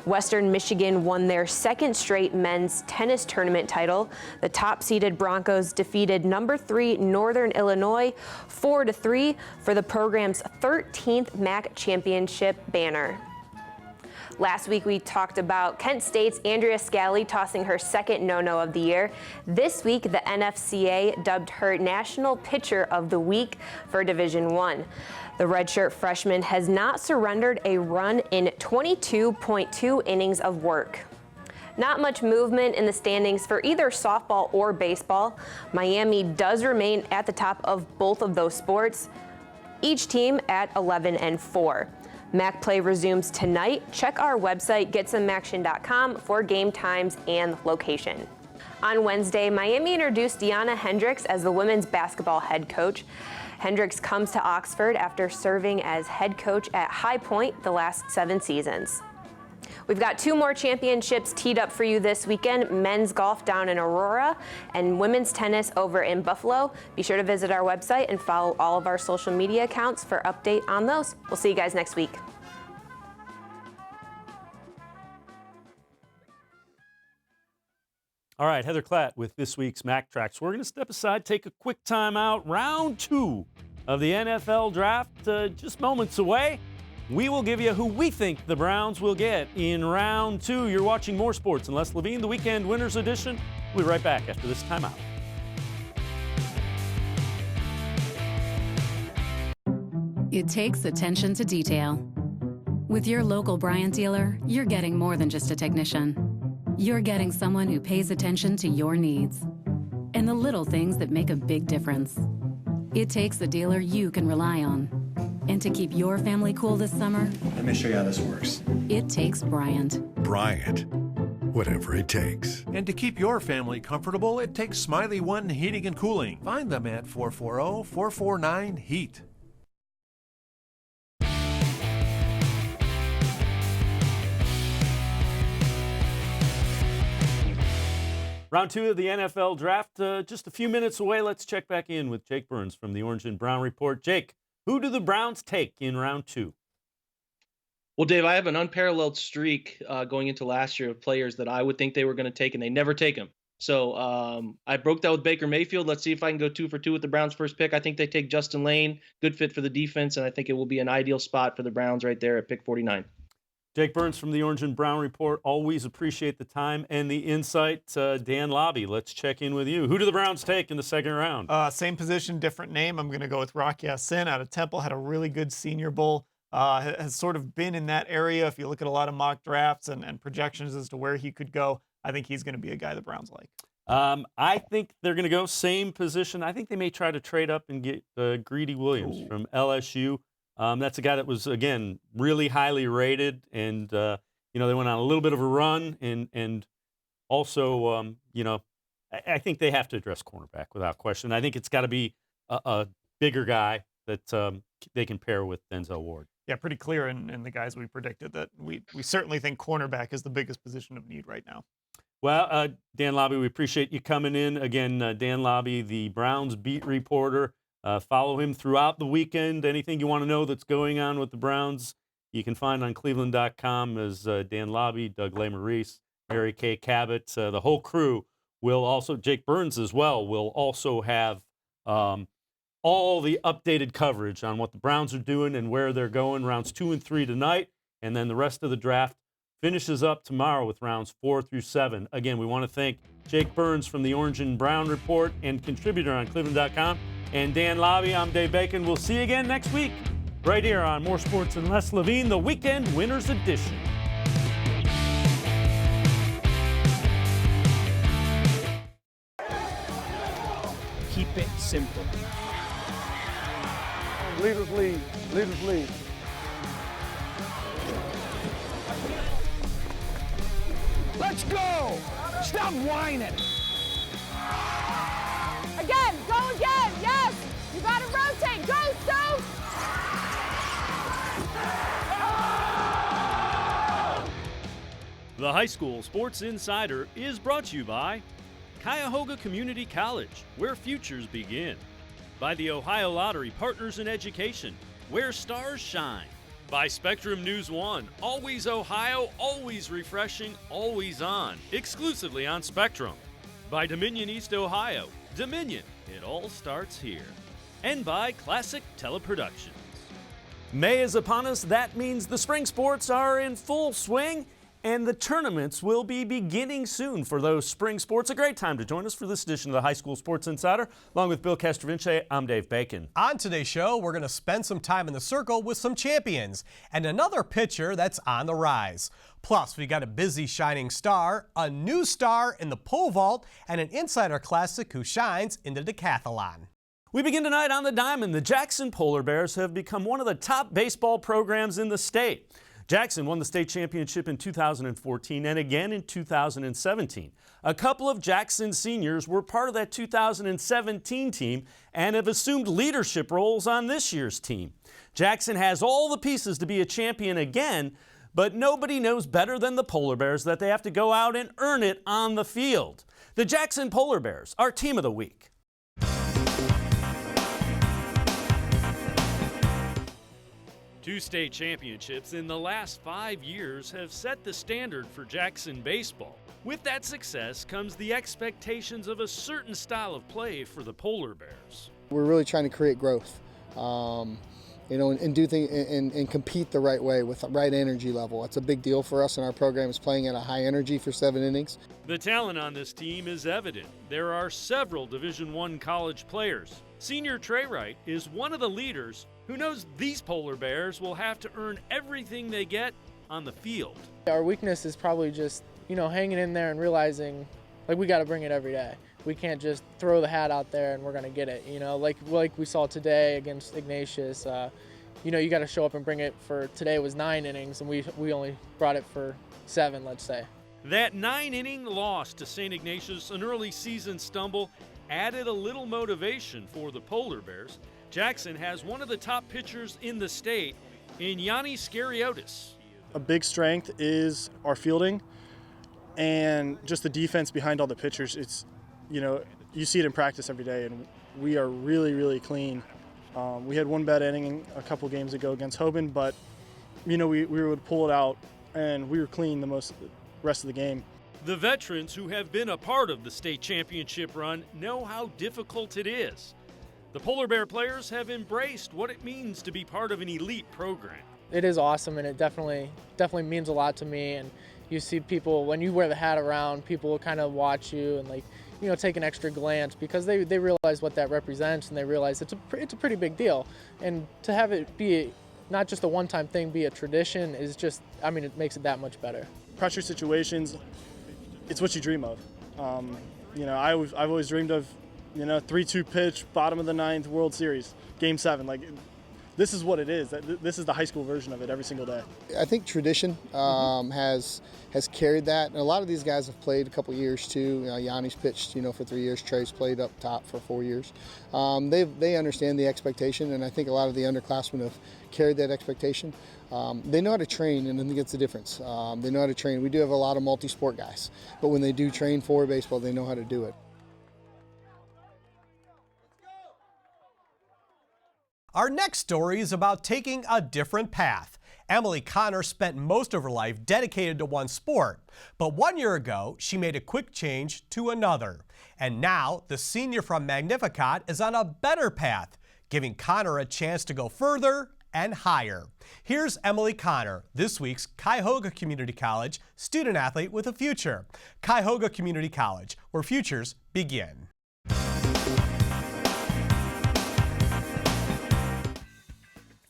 Western Michigan won their 2nd straight men's tennis tournament title. The top-seeded Broncos defeated number 3 Northern Illinois 4-3 for the program's 13th MAC championship banner. Last week we talked about Kent State's Andrea Scally tossing her 2nd no-no of the year. This week the NFCA dubbed her National Pitcher of the Week for Division I. The redshirt freshman has not surrendered a run in 22.2 innings of work. Not much movement in the standings for either softball or baseball. Miami does remain at the top of both of those sports, each team at 11-4. MAC play resumes tonight. Check our website, getsomeaction.com, for game times and location. On Wednesday, Miami introduced Deanna Hendricks as the women's basketball head coach. Hendricks comes to Oxford after serving as head coach at High Point the last 7 seasons. We've got 2 more championships teed up for you this weekend, men's golf down in Aurora and women's tennis over in Buffalo. Be sure to visit our website and follow all of our social media accounts for update on those. We'll see you guys next week. All right, Heather Klatt with this week's Mac Tracks. We're going to step aside, take a quick time out. Round 2 of the NFL Draft just moments away. We will give you who we think the Browns will get in round 2. You're watching More Sports and Les Levine, the Weekend Winners Edition. We'll be right back after this timeout. It takes attention to detail. With your local Bryant dealer, you're getting more than just a technician. You're getting someone who pays attention to your needs and the little things that make a big difference. It takes a dealer you can rely on. And to keep your family cool this summer, let me show you how this works. It takes Bryant. Bryant, whatever it takes. And to keep your family comfortable, it takes Smiley One Heating and Cooling. Find them at 440-449-HEAT. Round 2 of the NFL Draft, just a few minutes away. Let's check back in with Jake Burns from the Orange and Brown Report. Jake, who do the Browns take in round 2? Well, Dave, I have an unparalleled streak going into last year of players that I would think they were going to take, and they never take them. So I broke that with Baker Mayfield. Let's see if I can go 2 for 2 with the Browns' first pick. I think they take Justin Lane, good fit for the defense, and I think it will be an ideal spot for the Browns right there at pick 49. Jake Burns from the Orange and Brown Report. Always appreciate the time and the insight. Dan Labbe, let's check in with you. Who do the Browns take in the second round? Same position, different name. I'm going to go with Rock Ya-Sin out of Temple. Had a really good Senior Bowl. Has sort of been in that area. If you look at a lot of mock drafts and projections as to where he could go, I think he's going to be a guy the Browns like. I think they're going to go same position. I think they may try to trade up and get Greedy Williams from LSU. That's a guy that was, again, really highly rated, and they went on a little bit of a run, and also, I think they have to address cornerback without question. I think it's got to be a bigger guy that they can pair with Denzel Ward. Yeah, pretty clear in the guys we predicted that we certainly think cornerback is the biggest position of need right now. Well, Dan Labbe, we appreciate you coming in. Again, Dan Labbe, the Browns beat reporter. Follow him throughout the weekend. Anything you want to know that's going on with the Browns, you can find on cleveland.com as Dan Labbe, Doug Lesmerises, Mary Kay Cabot, the whole crew will also, Jake Burns as well, will also have all the updated coverage on what the Browns are doing and where they're going. Rounds 2 and 3 tonight, and then the rest of the draft finishes up tomorrow with rounds 4 through 7. Again, we want to thank Jake Burns from the Orange and Brown Report and contributor on cleveland.com. And Dan Labbe, I'm Dave Bacon. We'll see you again next week, right here on More Sports and Les Levine, the Weekend Winners Edition. Keep it simple. Leaders lead. Leaders lead. Let's go! Stop whining! Again, go again, yes! You gotta rotate, go, Stone! The High School Sports Insider is brought to you by Cuyahoga Community College, where futures begin. By the Ohio Lottery Partners in Education, where stars shine. By Spectrum News 1, always Ohio, always refreshing, always on, exclusively on Spectrum. By Dominion East Ohio, Dominion, it all starts here. And by Classic Teleproductions. May is upon us. That means the spring sports are in full swing, and the tournaments will be beginning soon for those spring sports. A great time to join us for this edition of the High School Sports Insider. Along with Bill Castrovince, I'm Dave Bacon. On today's show, we're going to spend some time in the circle with some champions and another pitcher that's on the rise. Plus, we got a busy shining star, a new star in the pole vault, and an insider classic who shines in the decathlon. We begin tonight on the diamond. The Jackson Polar Bears have become one of the top baseball programs in the state. Jackson won the state championship in 2014 and again in 2017. A couple of Jackson seniors were part of that 2017 team and have assumed leadership roles on this year's team. Jackson has all the pieces to be a champion again, but nobody knows better than the Polar Bears that they have to go out and earn it on the field. The Jackson Polar Bears, our team of the week. Two state championships in the last 5 years have set the standard for Jackson baseball. With that success comes the expectations of a certain style of play for the Polar Bears. We're really trying to create growth, and do things and compete the right way with the right energy level. It's a big deal for us, and our program is playing at a high energy for 7 innings. The talent on this team is evident. There are several Division I college players. Senior Trey Wright is one of the leaders who knows these Polar Bears will have to earn everything they get on the field. Our weakness is probably just, hanging in there and realizing, we got to bring it every day. We can't just throw the hat out there and we're going to get it. Like we saw today against Ignatius. You got to show up and bring it for today was 9 innings, and we only brought it for 7, let's say. That 9-inning loss to St. Ignatius, an early season stumble, added a little motivation for the Polar Bears. Jackson has one of the top pitchers in the state in Yanni Scariotis. A big strength is our fielding and just the defense behind all the pitchers. It's, you see it in practice every day, and we are really, really clean. We had one bad inning a couple games ago against Hoban, but, we would pull it out, and we were clean the rest of the game. The veterans who have been a part of the state championship run know how difficult it is. The Polar Bear players have embraced what it means to be part of an elite program. It is awesome, and it definitely means a lot to me. And you see people, when you wear the hat around, people will kind of watch you and take an extra glance because they realize what that represents, and they realize it's a pretty big deal. And to have it be not just a one-time thing, be a tradition is just, it makes it that much better. Pressure situations, it's what you dream of. I've always dreamed of 3-2 pitch, bottom of the 9th, World Series, Game 7. This is what it is. This is the high school version of it every single day. I think tradition has carried that, and a lot of these guys have played a couple years too. Yanni's pitched, for 3 years. Trey's played up top for 4 years. They understand the expectation, and I think a lot of the underclassmen have carried that expectation. They know how to train, and I think it's the difference. They know how to train. We do have a lot of multi-sport guys, but when they do train for baseball, they know how to do it. Our next story is about taking a different path. Emily Connor spent most of her life dedicated to one sport, but 1 year ago, she made a quick change to another. And now, the senior from Magnificat is on a better path, giving Connor a chance to go further and higher. Here's Emily Connor, this week's Cuyahoga Community College student athlete with a future. Cuyahoga Community College, where futures begin.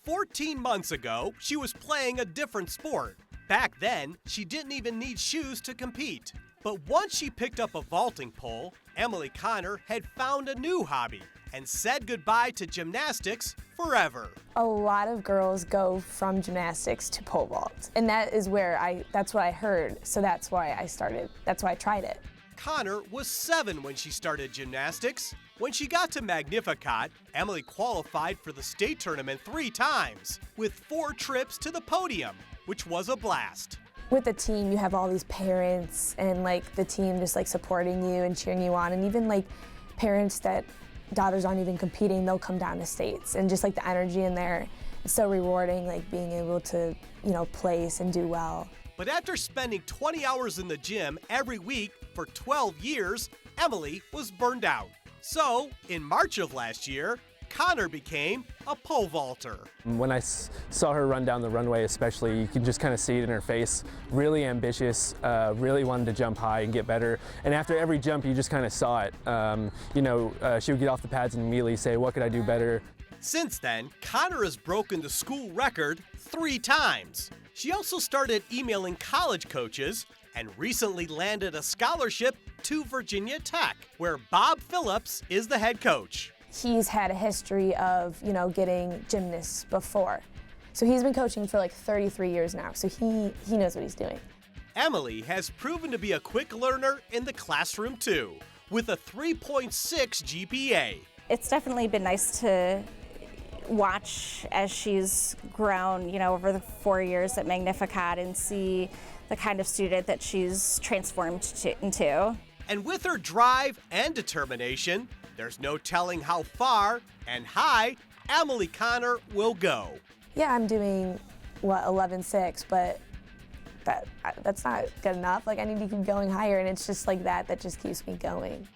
14 months ago, she was playing a different sport. Back then, she didn't even need shoes to compete. But once she picked up a vaulting pole, Emily Connor had found a new hobby, and said goodbye to gymnastics forever. A lot of girls go from gymnastics to pole vault, and that's what I heard, so that's why I tried it. Connor was 7 when she started gymnastics. When she got to Magnificat, Emily qualified for the state tournament 3 times, with 4 trips to the podium, which was a blast. With the team, you have all these parents and the team just supporting you and cheering you on, and even parents that daughters aren't even competing, they'll come down to states, and just the energy in there is so rewarding, being able to place and do well. But after spending 20 hours in the gym every week for 12 years, Emily was burned out. So, in March of last year, Connor became a pole vaulter. When I saw her run down the runway especially, you could just kind of see it in her face. Really ambitious, really wanted to jump high and get better. And after every jump, you just kind of saw it. She would get off the pads and immediately say, what could I do better? Since then, Connor has broken the school record 3 times. She also started emailing college coaches and recently landed a scholarship to Virginia Tech, where Bob Phillips is the head coach. He's had a history of, getting gymnasts before. So he's been coaching for 33 years now, so he knows what he's doing. Emily has proven to be a quick learner in the classroom too, with a 3.6 GPA. It's definitely been nice to watch as she's grown, over the 4 years at Magnificat and see the kind of student that she's transformed into. And with her drive and determination, there's no telling how far and high Emily Connor will go. Yeah, I'm doing, 11.6, but that's not good enough. I need to keep going higher, and it's just that just keeps me going.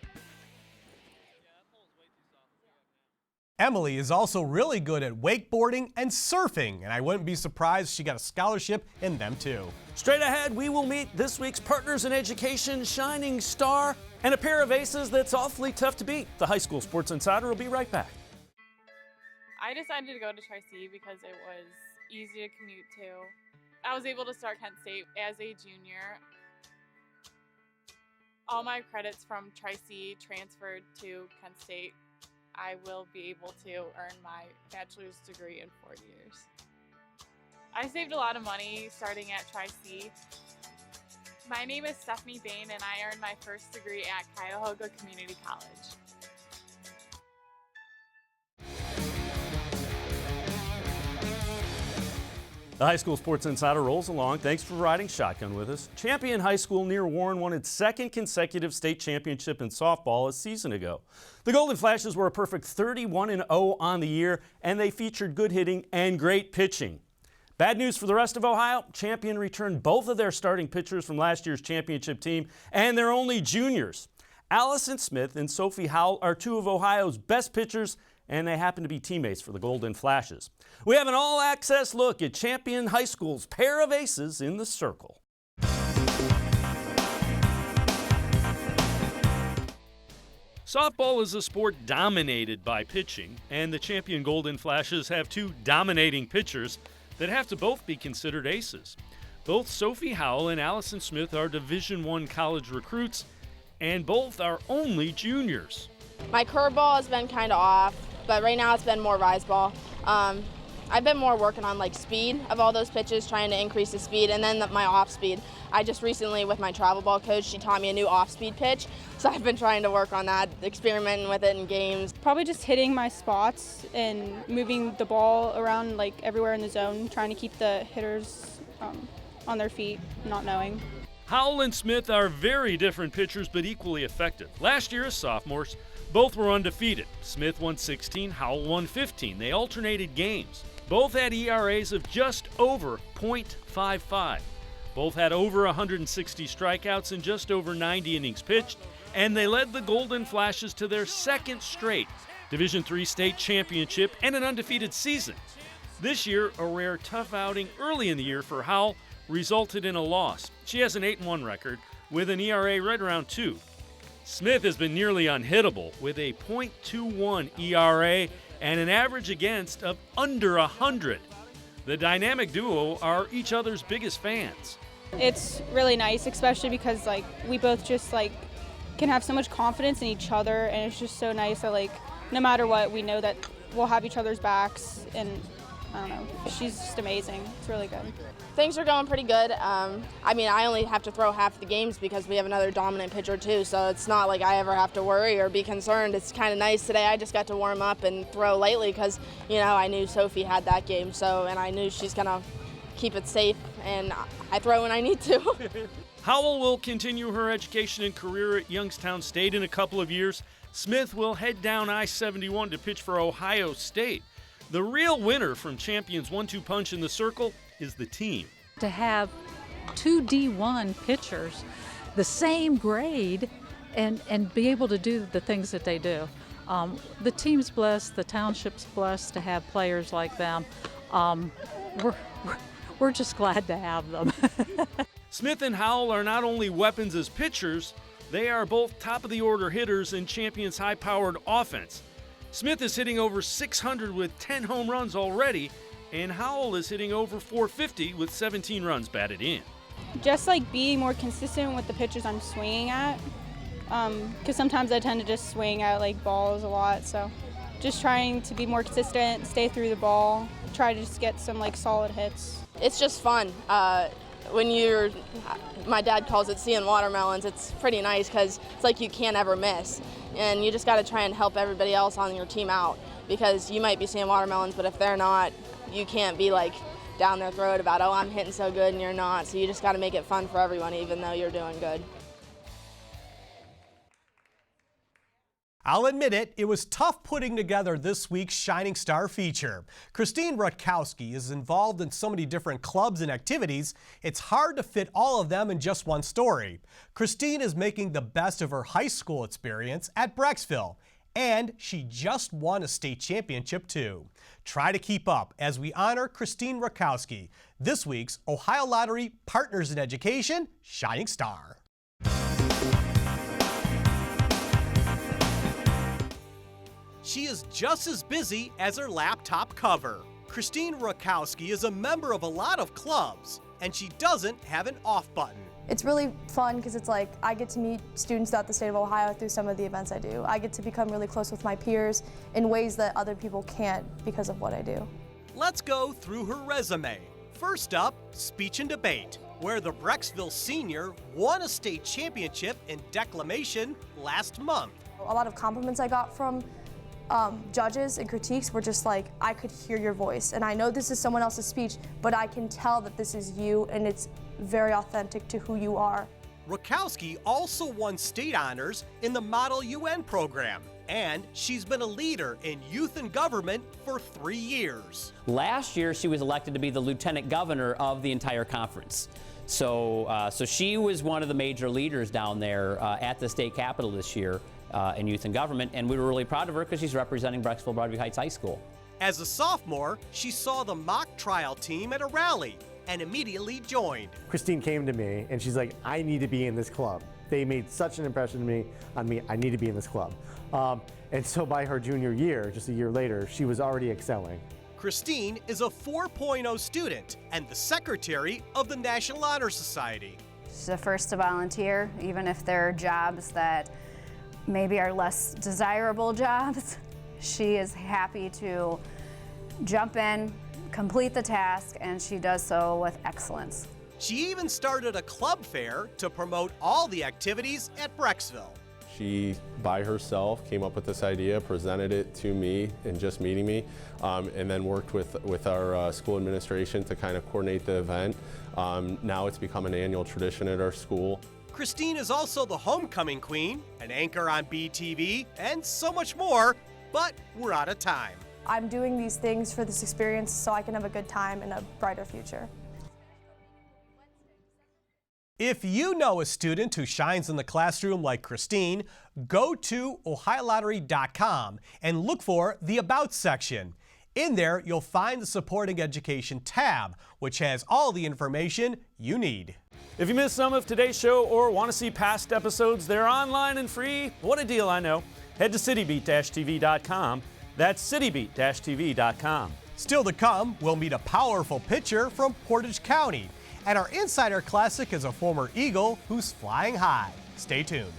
Emily is also really good at wakeboarding and surfing, and I wouldn't be surprised she got a scholarship in them too. Straight ahead, we will meet this week's Partners in Education shining star and a pair of aces that's awfully tough to beat. The High School Sports Insider will be right back. I decided to go to Tri-C because it was easy to commute to. I was able to start Kent State as a junior. All my credits from Tri-C transferred to Kent State. I will be able to earn my bachelor's degree in 4 years. I saved a lot of money starting at Tri-C. My name is Stephanie Bain, and I earned my first degree at Cuyahoga Community College. The High School Sports Insider rolls along. Thanks for riding shotgun with us. Champion High School near Warren won its 2nd consecutive state championship in softball a season ago. The Golden Flashes were a perfect 31-0 on the year, and they featured good hitting and great pitching. Bad news for the rest of Ohio. Champion returned both of their starting pitchers from last year's championship team, and they're only juniors. Allison Smith and Sophie Howell are 2 of Ohio's best pitchers, and they happen to be teammates for the Golden Flashes. We have an all-access look at Champion High School's pair of aces in the circle. Softball is a sport dominated by pitching, and the Champion Golden Flashes have 2 dominating pitchers that have to both be considered aces. Both Sophie Howell and Allison Smith are Division I college recruits, and both are only juniors. My curveball has been kind of off, but right now it's been more rise ball. I've been more working on speed of all those pitches, trying to increase the speed, and then my off speed. I just recently, with my travel ball coach, she taught me a new off speed pitch, so I've been trying to work on that, experimenting with it in games. Probably just hitting my spots and moving the ball around everywhere in the zone, trying to keep the hitters on their feet, not knowing. Howell and Smith are very different pitchers, but equally effective. Last year as sophomores, both were undefeated. Smith won 16, Howell won 15. They alternated games. Both had ERAs of just over .55. Both had over 160 strikeouts and just over 90 innings pitched, and they led the Golden Flashes to their 2nd straight Division III state championship and an undefeated season. This year, a rare tough outing early in the year for Howell resulted in a loss. She has an 8-1 record with an ERA right around 2. Smith has been nearly unhittable with a .21 ERA and an average against of under 100. The dynamic duo are each other's biggest fans. It's really nice, especially because we both just can have so much confidence in each other, and it's just so nice that no matter what, we know that we'll have each other's backs, and I don't know, she's just amazing. It's really good. Things are going pretty good. I mean, I only have to throw half the games because we have another dominant pitcher too, so it's not like I ever have to worry or be concerned. It's kind of nice today. I just got to warm up and throw lightly because, you know, I knew Sophie had that game, and I knew she's going to keep it safe, and I throw when I need to. Howell will continue her education and career at Youngstown State in a couple of years. Smith will head down I-71 to pitch for Ohio State. The real winner from Champions 1-2 punch in the circle is the team. To have two D1 pitchers the same grade and be able to do the things that they do. The team's blessed, the township's blessed to have players like them. We're just glad to have them. Smith and Howell are not only weapons as pitchers, they are both top-of-the-order hitters in Champions' high-powered offense. Smith is hitting over 600 with 10 home runs already, and Howell is hitting over 450 with 17 runs batted in. Just like being more consistent with the pitches I'm swinging at, because sometimes I tend to just swing at like balls a lot, so just trying to be more consistent, stay through the ball, try to just get some like solid hits. It's just fun. When my dad calls it seeing watermelons, it's pretty nice because it's like you can't ever miss. And you just got to try and help everybody else on your team out, because you might be seeing watermelons, but if they're not, you can't be like down their throat about, oh, I'm hitting so good and you're not. So you just got to make it fun for everyone, even though you're doing good. I'll admit it was tough putting together this week's Shining Star feature. Christine Rutkowski is involved in so many different clubs and activities, it's hard to fit all of them in just one story. Christine is making the best of her high school experience at Brecksville, and she just won a state championship too. Try to keep up as we honor Christine Rutkowski, this week's Ohio Lottery Partners in Education Shining Star. She is just as busy as her laptop cover. Christine Rutkowski is a member of a lot of clubs, and she doesn't have an off button. It's really fun because it's like I get to meet students throughout the state of Ohio through some of the events I do. I get to become really close with my peers in ways that other people can't because of what I do. Let's go through her resume. First up, speech and debate, where the Brecksville senior won a state championship in declamation last month. A lot of compliments I got from judges and critiques were just like, I could hear your voice, and I know this is someone else's speech, but I can tell that this is you, and it's very authentic to who you are. Rutkowski also won state honors in the Model UN program, and she's been a leader in youth and government for 3 years. Last year, she was elected to be the lieutenant governor of the entire conference. So she was one of the major leaders down there at the state capitol this year. In youth and government, and we were really proud of her because she's representing Brecksville Broadview Heights High School. As a sophomore, she saw the mock trial team at a rally and immediately joined. Christine came to me and she's like, I need to be in this club. They made such an impression on me, I need to be in this club. And so by her junior year, just a year later, she was already excelling. Christine is a 4.0 student and the secretary of the National Honor Society. She's the first to volunteer, even if there are jobs that maybe are less desirable jobs. She is happy to jump in, complete the task, and she does so with excellence. She even started a club fair to promote all the activities at Brecksville. She, by herself, came up with this idea, presented it to me in just meeting me, and then worked with our school administration to kind of coordinate the event. Now it's become an annual tradition at our school. Christine is also the homecoming queen, an anchor on BTV, and so much more, but we're out of time. I'm doing these things for this experience so I can have a good time and a brighter future. If you know a student who shines in the classroom like Christine, go to OhioLottery.com and look for the About section. In there, you'll find the Supporting Education tab, which has all the information you need. If you missed some of today's show or want to see past episodes, they're online and free. What a deal, I know. Head to citybeat-tv.com. That's citybeat-tv.com. Still to come, we'll meet a powerful pitcher from Portage County. And our Insider Classic is a former Eagle who's flying high. Stay tuned.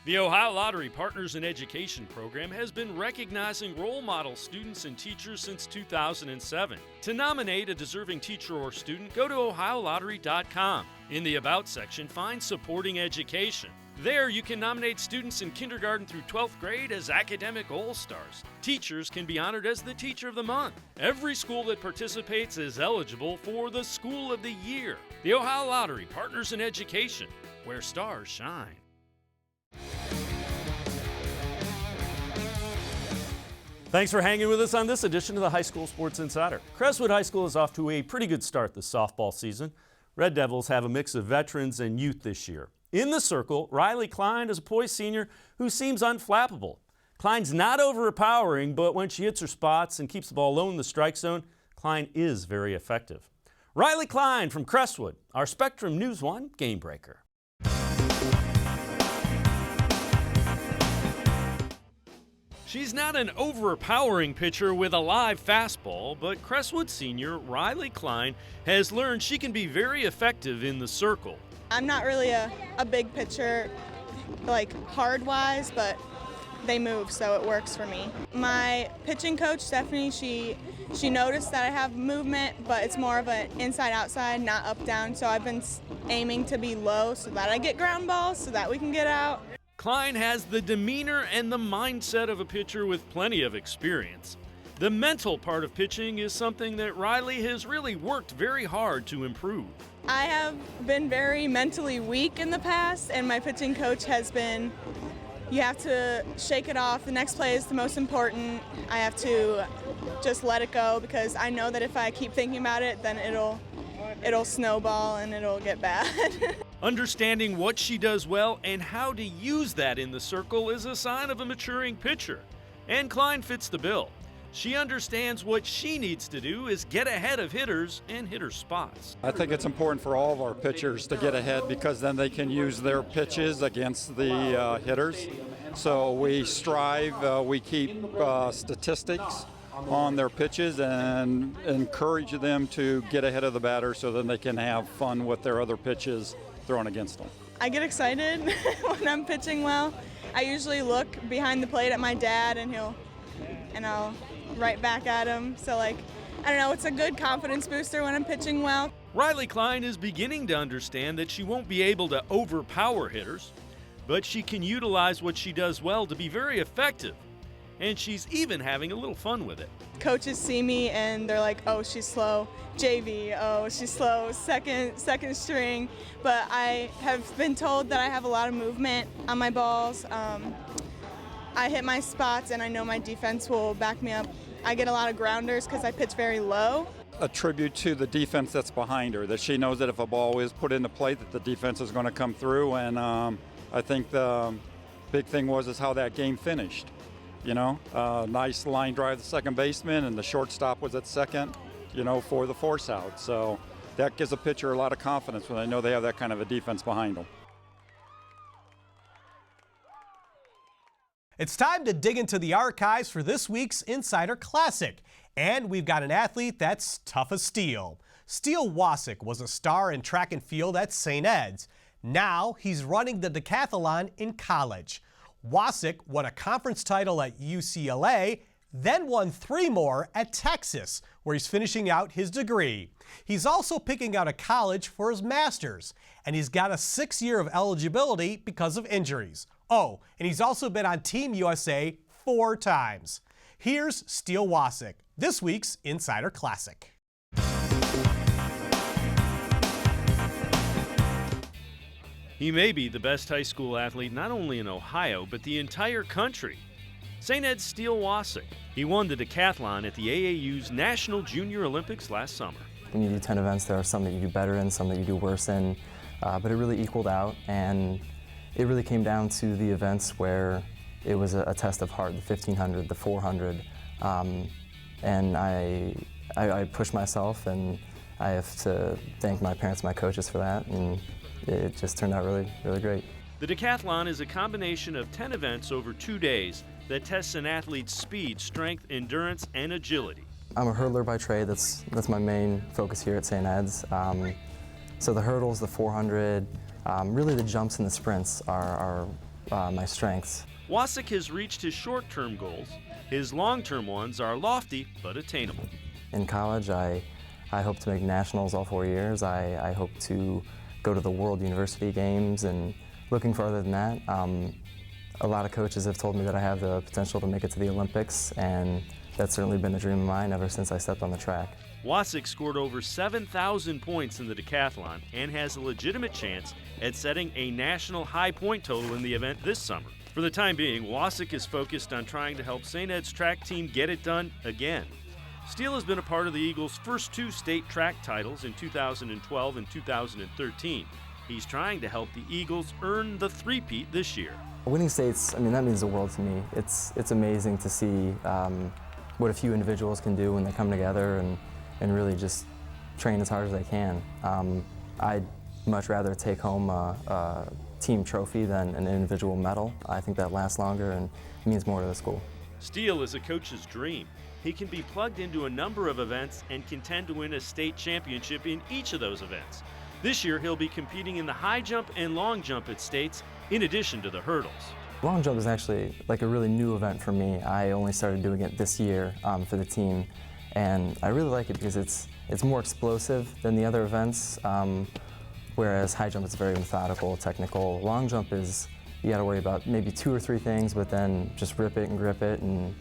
The Ohio Lottery Partners in Education program has been recognizing role model students and teachers since 2007. To nominate a deserving teacher or student, go to OhioLottery.com. In the About section, find Supporting Education. There, you can nominate students in kindergarten through 12th grade as academic all-stars. Teachers can be honored as the Teacher of the Month. Every school that participates is eligible for the School of the Year. The Ohio Lottery Partners in Education, where stars shine. Thanks for hanging with us on this edition of the High School Sports Insider. Crestwood High School is off to a pretty good start this softball season. Red Devils have a mix of veterans and youth this year. In the circle, Riley Kline is a poised senior who seems unflappable. Kline's not overpowering, but when she hits her spots and keeps the ball low in the strike zone, Kline is very effective. Riley Kline from Crestwood, our Spectrum News 1 Game Breaker. She's not an overpowering pitcher with a live fastball, but Crestwood senior Riley Kline has learned she can be very effective in the circle. I'm not really a big pitcher, like hard-wise, but they move, so it works for me. My pitching coach, Stephanie, she noticed that I have movement, but it's more of an inside-outside, not up-down, so I've been aiming to be low so that I get ground balls so that we can get out. Kline has the demeanor and the mindset of a pitcher with plenty of experience. The mental part of pitching is something that Riley has really worked very hard to improve. I have been very mentally weak in the past, and my pitching coach has been, you have to shake it off. The next play is the most important. I have to just let it go because I know that if I keep thinking about it, then it'll snowball and it'll get bad. Understanding what she does well and how to use that in the circle is a sign of a maturing pitcher. And Kline fits the bill. She understands what she needs to do is get ahead of hitters and hit her spots. I think it's important for all of our pitchers to get ahead because then they can use their pitches against the hitters. So we strive, we keep statistics on their pitches and encourage them to get ahead of the batter so then they can have fun with their other pitches thrown against them. I get excited when I'm pitching well. I usually look behind the plate at my dad and I'll right back at him. So I don't know, it's a good confidence booster when I'm pitching well. Riley Kline is beginning to understand that she won't be able to overpower hitters, but she can utilize what she does well to be very effective. And she's even having a little fun with it. Coaches see me and they're like, oh, she's slow. JV, oh, she's slow, second string. But I have been told that I have a lot of movement on my balls. I hit my spots and I know my defense will back me up. I get a lot of grounders because I pitch very low. A tribute to the defense that's behind her, that she knows that if a ball is put into play that the defense is going to come through. And I think the big thing is how that game finished. You know, nice line drive to the second baseman, and the shortstop was at second, for the force out. So that gives a pitcher a lot of confidence when they know they have that kind of a defense behind them. It's time to dig into the archives for this week's Insider Classic. And we've got an athlete that's tough as steel. Steele Wasik was a star in track and field at St. Ed's. Now he's running the decathlon in college. Wasik won a conference title at UCLA, then won 3 more at Texas, where he's finishing out his degree. He's also picking out a college for his master's, and he's got a 6 year of eligibility because of injuries. Oh, and he's also been on Team USA 4 times. Here's Steele Wasik, this week's Insider Classic. He may be the best high school athlete not only in Ohio, but the entire country. St. Ed's Steele Wasik. He won the decathlon at the AAU's National Junior Olympics last summer. When you do 10 events, there are some that you do better in, some that you do worse in, but it really equaled out, and it really came down to the events where it was a test of heart, the 1500, the 400, and I pushed myself, and I have to thank my parents and my coaches for that, and it just turned out really, really great. The decathlon is a combination of 10 events over 2 days that tests an athlete's speed, strength, endurance, and agility. I'm a hurdler by trade. That's my main focus here at St. Ed's. So the hurdles, the 400, really the jumps and the sprints are my strengths. Wasik has reached his short-term goals. His long-term ones are lofty but attainable. In college, I hope to make nationals all 4 years. I hope to go to the World University Games, and looking farther than that, a lot of coaches have told me that I have the potential to make it to the Olympics, and that's certainly been a dream of mine ever since I stepped on the track. Wasik scored over 7,000 points in the decathlon and has a legitimate chance at setting a national high point total in the event this summer. For the time being, Wasik is focused on trying to help St. Ed's track team get it done again. Steele has been a part of the Eagles' first 2 state track titles in 2012 and 2013. He's trying to help the Eagles earn the three-peat this year. Winning states, I mean, that means the world to me. It's amazing to see what a few individuals can do when they come together and really just train as hard as they can. I'd much rather take home a team trophy than an individual medal. I think that lasts longer and means more to the school. Steele is a coach's dream. He can be plugged into a number of events and contend to win a state championship in each of those events. This year, he'll be competing in the high jump and long jump at states, in addition to the hurdles. Long jump is actually like a really new event for me. I only started doing it this year for the team, and I really like it because it's more explosive than the other events, whereas high jump is very methodical, technical. Long jump is, you gotta worry about maybe 2 or 3 things, but then just rip it and grip it and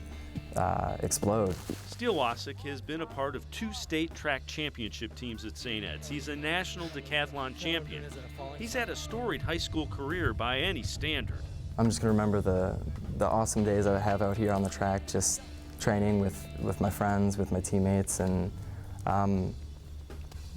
explode. Steele Wasik has been a part of 2 state track championship teams at St. Ed's. He's a national decathlon champion. He's had a storied high school career by any standard. I'm just gonna remember the awesome days I have out here on the track, just training with my friends, with my teammates, and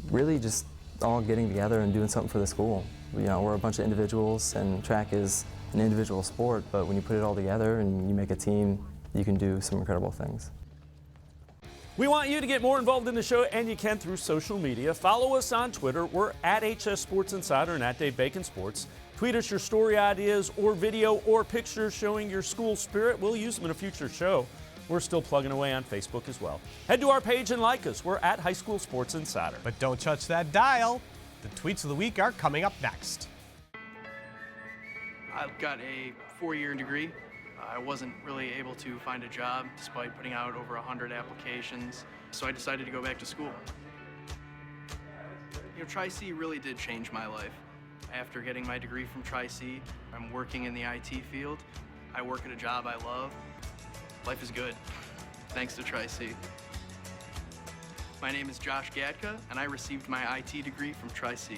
really just all getting together and doing something for the school. You know, we're a bunch of individuals, and track is an individual sport, but when you put it all together and you make a team, you can do some incredible things. We want you to get more involved in the show, and you can through social media. Follow us on Twitter. We're at HS Sports Insider and at Dave Bacon Sports. Tweet us your story ideas or video or pictures showing your school spirit. We'll use them in a future show. We're still plugging away on Facebook as well. Head to our page and like us. We're at High School Sports Insider. But don't touch that dial. The tweets of the week are coming up next. I've got a 4-year degree. I wasn't really able to find a job despite putting out over 100 applications, so I decided to go back to school. You know, Tri-C really did change my life. After getting my degree from Tri-C, I'm working in the IT field. I work at a job I love. Life is good, thanks to Tri-C. My name is Josh Gatka, and I received my IT degree from Tri-C.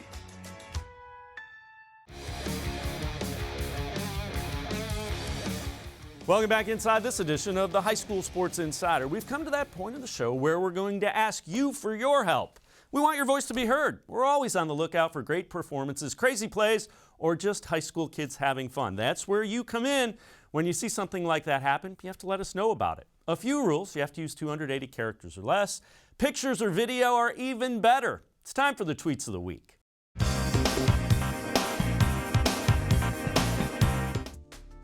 Welcome back inside this edition of the High School Sports Insider. We've come to that point in the show where we're going to ask you for your help. We want your voice to be heard. We're always on the lookout for great performances, crazy plays, or just high school kids having fun. That's where you come in. When you see something like that happen, you have to let us know about it. A few rules: you have to use 280 characters or less. Pictures or video are even better. It's time for the tweets of the week.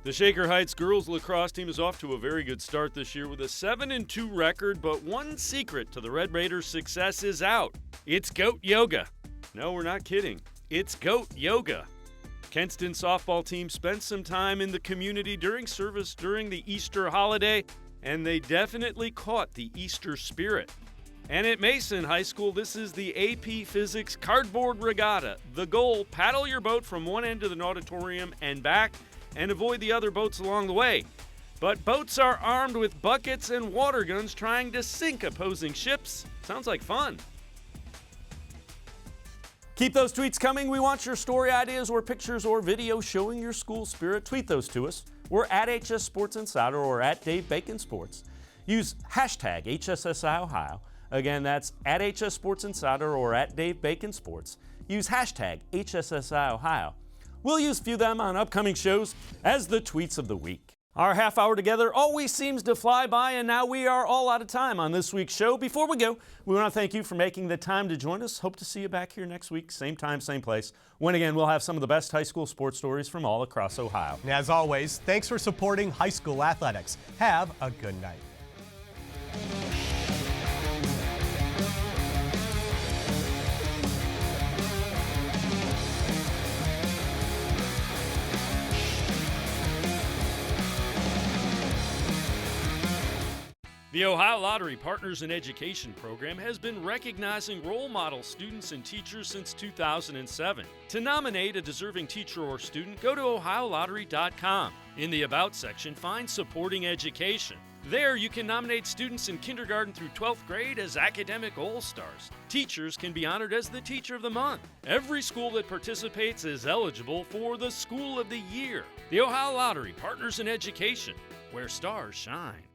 The Shaker Heights girls lacrosse team is off to a very good start this year with a 7-2 record, but one secret to the Red Raiders' success is out. It's goat yoga. No, we're not kidding. It's goat yoga. Kenston softball team spent some time in the community during service during the Easter holiday, and they definitely caught the Easter spirit. And at Mason High School, this is the AP Physics Cardboard Regatta. The goal: paddle your boat from one end of the auditorium and back, and avoid the other boats along the way. But boats are armed with buckets and water guns trying to sink opposing ships. Sounds like fun. Keep those tweets coming. We want your story ideas or pictures or video showing your school spirit. Tweet those to us. We're at HS Sports Insider or at Dave Bacon Sports. Use hashtag HSSI Ohio. Again, that's at HS Sports Insider or at Dave Bacon Sports. Use hashtag HSSI Ohio. We'll use a few of them on upcoming shows as the tweets of the week. Our half hour together always seems to fly by, and now we are all out of time on this week's show. Before we go, we want to thank you for making the time to join us. Hope to see you back here next week, same time, same place, when again we'll have some of the best high school sports stories from all across Ohio. And as always, thanks for supporting high school athletics. Have a good night. The Ohio Lottery Partners in Education program has been recognizing role model students and teachers since 2007. To nominate a deserving teacher or student, go to ohiolottery.com. In the About section, find Supporting Education. There, you can nominate students in kindergarten through 12th grade as academic all-stars. Teachers can be honored as the Teacher of the Month. Every school that participates is eligible for the School of the Year. The Ohio Lottery Partners in Education, where stars shine.